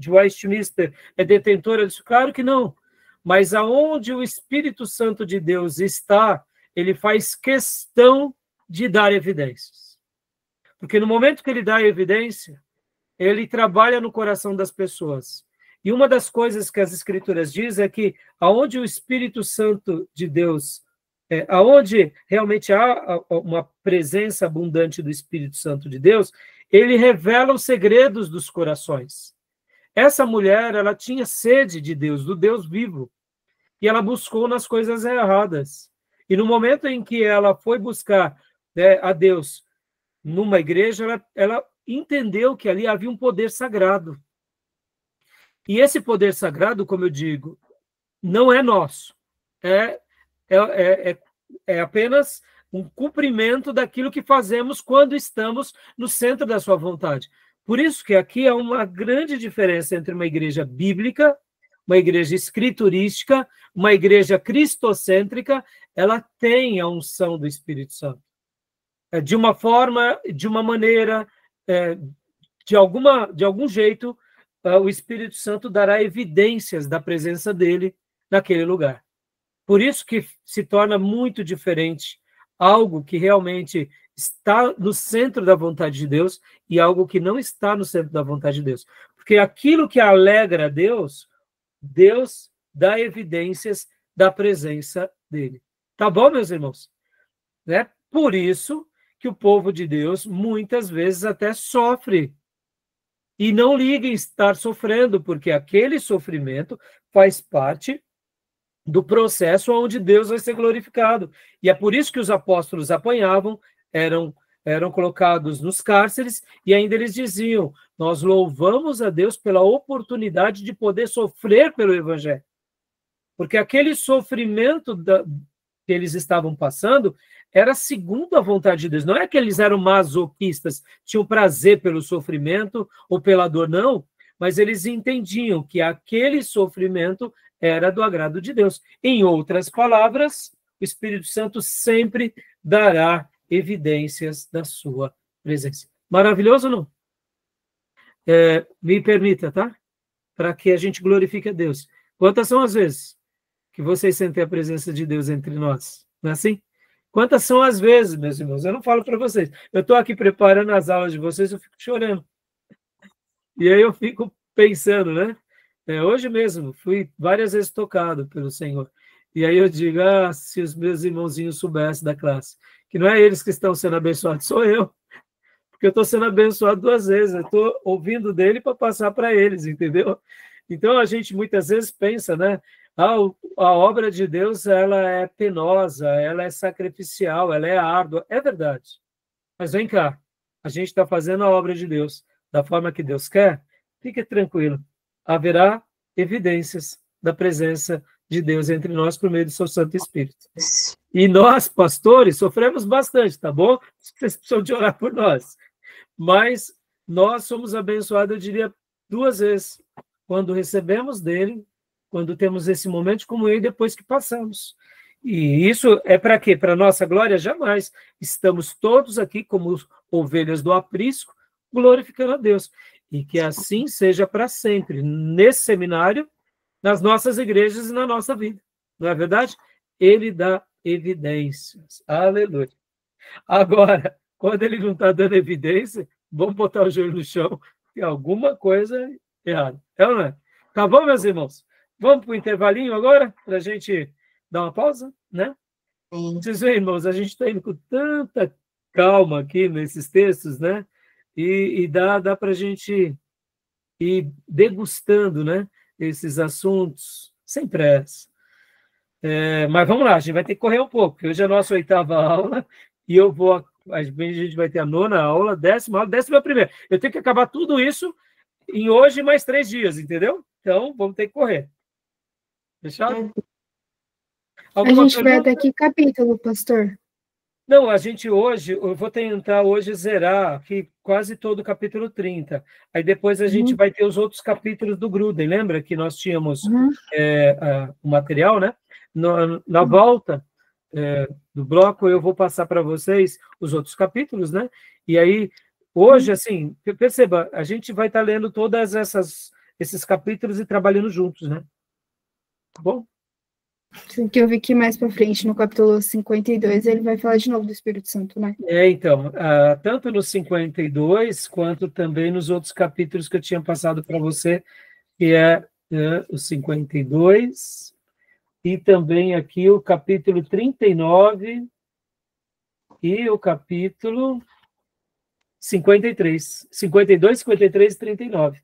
Westminster é detentora disso? Claro que não. Mas aonde o Espírito Santo de Deus está, ele faz questão de dar evidências. Porque no momento que ele dá evidência, ele trabalha no coração das pessoas. E uma das coisas que as Escrituras dizem é que aonde o Espírito Santo de Deus, aonde realmente há uma presença abundante do Espírito Santo de Deus, ele revela os segredos dos corações. Essa mulher, ela tinha sede de Deus, do Deus vivo, e ela buscou nas coisas erradas. E no momento em que ela foi buscar a Deus numa igreja, ela entendeu que ali havia um poder sagrado. E esse poder sagrado, como eu digo, não é nosso. É apenas um cumprimento daquilo que fazemos quando estamos no centro da sua vontade. Por isso que aqui há uma grande diferença entre uma igreja bíblica, uma igreja escriturística, uma igreja cristocêntrica. Ela tem a unção do Espírito Santo. De uma forma, de uma maneira, de algum jeito, o Espírito Santo dará evidências da presença dele naquele lugar. Por isso que se torna muito diferente algo que realmente está no centro da vontade de Deus e algo que não está no centro da vontade de Deus. Porque aquilo que alegra a Deus, Deus dá evidências da presença dele. Tá bom, meus irmãos? Por isso que o povo de Deus muitas vezes até sofre. E não liga em estar sofrendo, porque aquele sofrimento faz parte do processo onde Deus vai ser glorificado. E é por isso que os apóstolos apanhavam, eram eram colocados nos cárceres, e ainda eles diziam: nós louvamos a Deus pela oportunidade de poder sofrer pelo Evangelho. Porque aquele sofrimento que eles estavam passando era segundo a vontade de Deus. Não é que eles eram masoquistas, tinham prazer pelo sofrimento ou pela dor, não. Mas eles entendiam que aquele sofrimento era do agrado de Deus. Em outras palavras, o Espírito Santo sempre dará evidências da sua presença. Maravilhoso ou não? Me permita, tá? Para que a gente glorifique a Deus. Quantas são as vezes que vocês sentem a presença de Deus entre nós? Não é assim? Quantas são as vezes, meus irmãos? Eu não falo para vocês. Eu estou aqui preparando as aulas de vocês, eu fico chorando. E aí eu fico pensando, né? Hoje mesmo, fui várias vezes tocado pelo Senhor. E aí eu digo, se os meus irmãozinhos soubessem da classe, que não é eles que estão sendo abençoados, sou eu. Porque eu estou sendo abençoado 2 vezes, eu estou ouvindo dele para passar para eles, entendeu? Então a gente muitas vezes pensa, né? A obra de Deus, ela é penosa, ela é sacrificial, ela é árdua. É verdade. Mas vem cá, a gente está fazendo a obra de Deus da forma que Deus quer, fique tranquilo. Haverá evidências da presença de Deus entre nós por meio do seu Santo Espírito. E nós, pastores, sofremos bastante, tá bom? Vocês precisam de orar por nós. Mas nós somos abençoados, eu diria, 2 vezes. Quando recebemos dele, quando temos esse momento de comunhão e depois que passamos. E isso é para quê? Para nossa glória? Jamais. Estamos todos aqui como ovelhas do aprisco, glorificando a Deus. E que assim seja para sempre, nesse seminário, nas nossas igrejas e na nossa vida. Não é verdade? Ele dá evidências. Aleluia. Agora, quando ele não está dando evidência, vamos botar o joelho no chão, tem alguma coisa errada. É ou não é? Tá bom, meus irmãos? Vamos para o intervalinho agora, para a gente dar uma pausa, né? Sim. Vocês veem, irmãos, a gente está indo com tanta calma aqui nesses textos, né? E dá para a gente ir degustando, né? Esses assuntos sem pressa. Mas vamos lá, a gente vai ter que correr um pouco, porque hoje é a nossa 8ª aula e a gente vai ter a 9ª aula, 10ª aula, 11ª. Eu tenho que acabar tudo isso em hoje mais 3 dias, entendeu? Então, vamos ter que correr. Fechado? A gente vai até que capítulo, pastor? Não, eu vou tentar hoje zerar aqui quase todo o capítulo 30. Aí depois a gente vai ter os outros capítulos do Gruden. Lembra que nós tínhamos o material, né? Na volta do bloco, eu vou passar para vocês os outros capítulos, né? E aí, hoje, assim, perceba, a gente vai estar lendo todas esses capítulos e trabalhando juntos, né? Tá bom? Que eu vi que mais para frente, no capítulo 52, ele vai falar de novo do Espírito Santo, né? Então, tanto no 52, quanto também nos outros capítulos que eu tinha passado para você, que é o 52, e também aqui o capítulo 39 e o capítulo 53. 52, 53 e 39.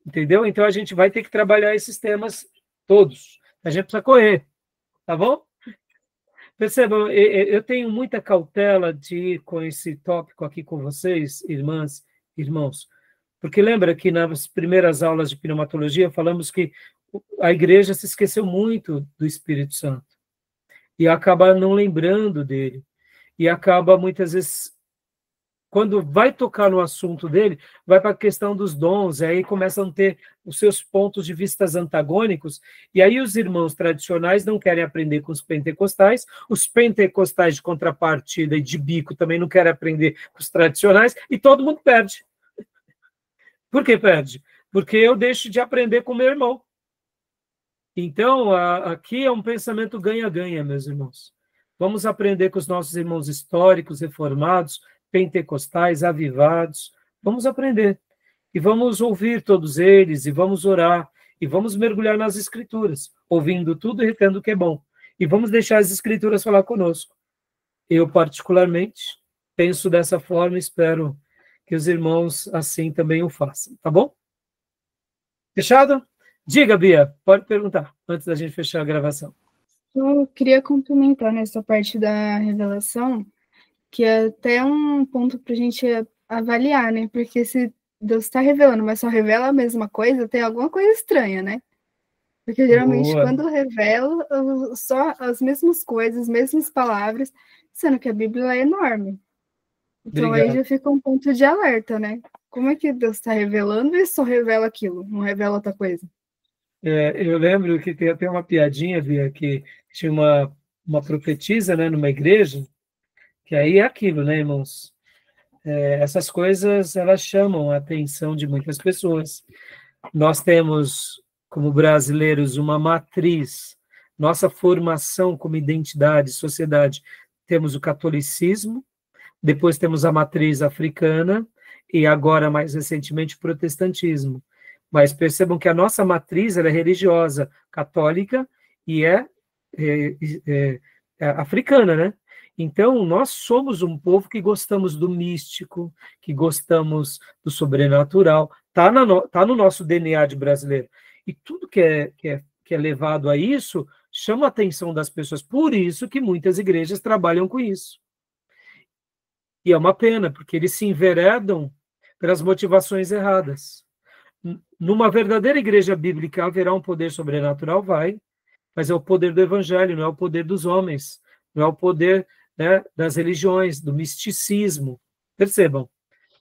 Entendeu? Então, a gente vai ter que trabalhar esses temas todos. A gente precisa correr. Tá bom? Percebam, eu tenho muita cautela de ir com esse tópico aqui com vocês, irmãs, irmãos, porque lembra que nas primeiras aulas de pneumatologia falamos que a igreja se esqueceu muito do Espírito Santo e acaba não lembrando dele, e acaba muitas vezes, quando vai tocar no assunto dele, vai para a questão dos dons, e aí começam a ter os seus pontos de vista antagônicos, e aí os irmãos tradicionais não querem aprender com os pentecostais de contrapartida e de bico também não querem aprender com os tradicionais, e todo mundo perde. Por que perde? Porque eu deixo de aprender com o meu irmão. Então, aqui é um pensamento ganha-ganha, meus irmãos. Vamos aprender com os nossos irmãos históricos, reformados, pentecostais, avivados, vamos aprender, e vamos ouvir todos eles, e vamos orar, e vamos mergulhar nas Escrituras, ouvindo tudo e retendo o que é bom, e vamos deixar as Escrituras falar conosco. Eu, particularmente, penso dessa forma e espero que os irmãos assim também o façam, tá bom? Fechado? Diga, Bia, pode perguntar, antes da gente fechar a gravação. Eu queria complementar nessa parte da revelação, que é até um ponto para a gente avaliar, né? Porque se Deus está revelando, mas só revela a mesma coisa, tem alguma coisa estranha, né? Porque geralmente Boa. quando revela só as mesmas coisas, as mesmas palavras, sendo que a Bíblia é enorme. Então aí Obrigado. já fica um ponto de alerta, né? Como é que Deus está revelando e só revela aquilo, não revela outra coisa? Eu lembro que tem até uma piadinha, Bia, que tinha uma profetisa, né, numa igreja, que aí é aquilo, né, irmãos? Essas coisas, elas chamam a atenção de muitas pessoas. Nós temos, como brasileiros, uma matriz, nossa formação como identidade, sociedade, temos o catolicismo, depois temos a matriz africana e agora, mais recentemente, o protestantismo. Mas percebam que a nossa matriz ela é religiosa, católica e é africana, né? Então, nós somos um povo que gostamos do místico, que gostamos do sobrenatural, está no nosso DNA de brasileiro. E tudo que é levado a isso chama a atenção das pessoas. Por isso que muitas igrejas trabalham com isso. E é uma pena, porque eles se enveredam pelas motivações erradas. Numa verdadeira igreja bíblica haverá um poder sobrenatural? Vai, mas é o poder do evangelho, não é o poder dos homens, não é o poder, né, das religiões, do misticismo. Percebam.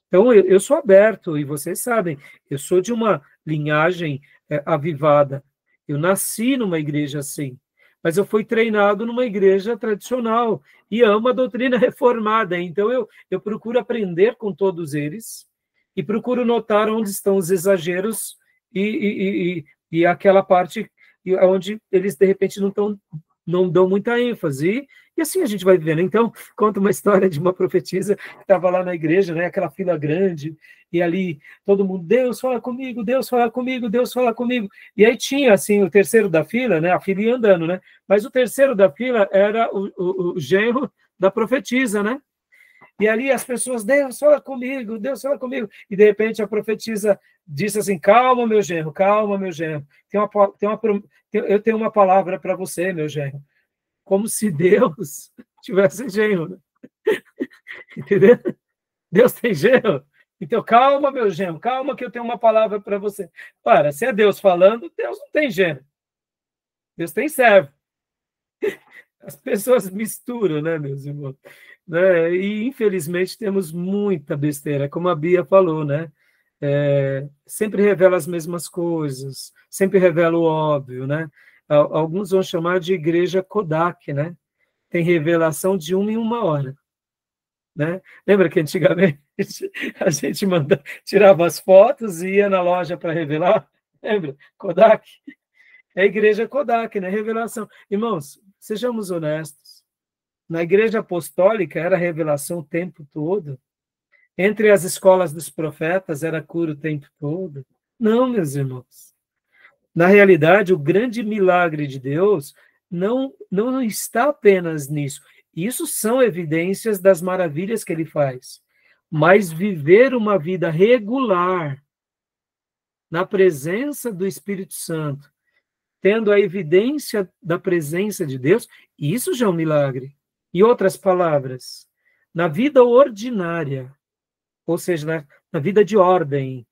Então, eu sou aberto, e vocês sabem, eu sou de uma linhagem avivada. Eu nasci numa igreja assim, mas eu fui treinado numa igreja tradicional e amo a doutrina reformada. Então, eu procuro aprender com todos eles e procuro notar onde estão os exageros e aquela parte onde eles, de repente, não dão muita ênfase. E assim a gente vai vivendo. Então, conta uma história de uma profetisa que estava lá na igreja, né, aquela fila grande, e ali todo mundo, Deus fala comigo, Deus fala comigo, Deus fala comigo. E aí tinha, assim, o terceiro da fila, né, a fila ia andando, né, mas o terceiro da fila era o genro da profetisa, né? E ali as pessoas, Deus fala comigo, Deus fala comigo. E de repente a profetisa disse assim, calma, meu genro, eu tenho uma palavra para você, meu genro. Como se Deus tivesse genro, né? Entendeu? Deus tem genro. Então, calma, meu genro, calma que eu tenho uma palavra para você. Para, se é Deus falando, Deus não tem genro. Deus tem servo. As pessoas misturam, né, meus irmãos? Né? E, infelizmente, temos muita besteira, como a Bia falou, né? Sempre revela as mesmas coisas, sempre revela o óbvio, né? Alguns vão chamar de igreja Kodak, né? Tem revelação de 1 em 1 hora, né? Lembra que antigamente a gente tirava as fotos e ia na loja para revelar? Lembra? Kodak? É a igreja Kodak, né? Revelação. Irmãos, sejamos honestos. Na igreja apostólica era revelação o tempo todo. Entre as escolas dos profetas era cura o tempo todo. Não, meus irmãos. Na realidade, o grande milagre de Deus não está apenas nisso. Isso são evidências das maravilhas que ele faz. Mas viver uma vida regular na presença do Espírito Santo, tendo a evidência da presença de Deus, isso já é um milagre. Em outras palavras, na vida ordinária, ou seja, na vida de ordem,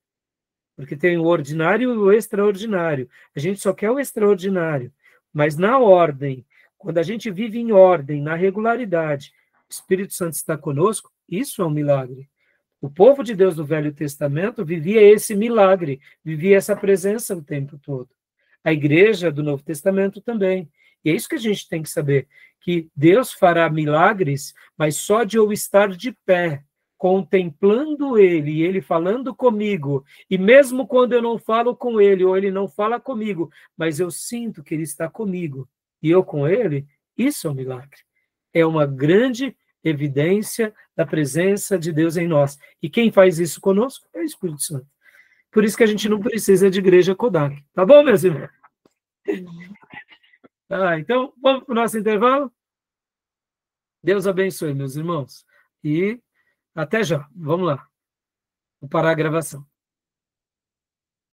porque tem o ordinário e o extraordinário. A gente só quer o extraordinário, mas na ordem, quando a gente vive em ordem, na regularidade, o Espírito Santo está conosco, isso é um milagre. O povo de Deus do Velho Testamento vivia esse milagre, vivia essa presença o tempo todo. A igreja do Novo Testamento também. E é isso que a gente tem que saber, que Deus fará milagres, mas só de eu estar de pé, contemplando ele, e ele falando comigo, e mesmo quando eu não falo com ele, ou ele não fala comigo, mas eu sinto que ele está comigo, e eu com ele, isso é um milagre. É uma grande evidência da presença de Deus em nós. E quem faz isso conosco é o Espírito Santo. Por isso que a gente não precisa de igreja Kodak. Tá bom, meus irmãos? Então, vamos para o nosso intervalo? Deus abençoe, meus irmãos. E até já. Vamos lá. Vou parar a gravação.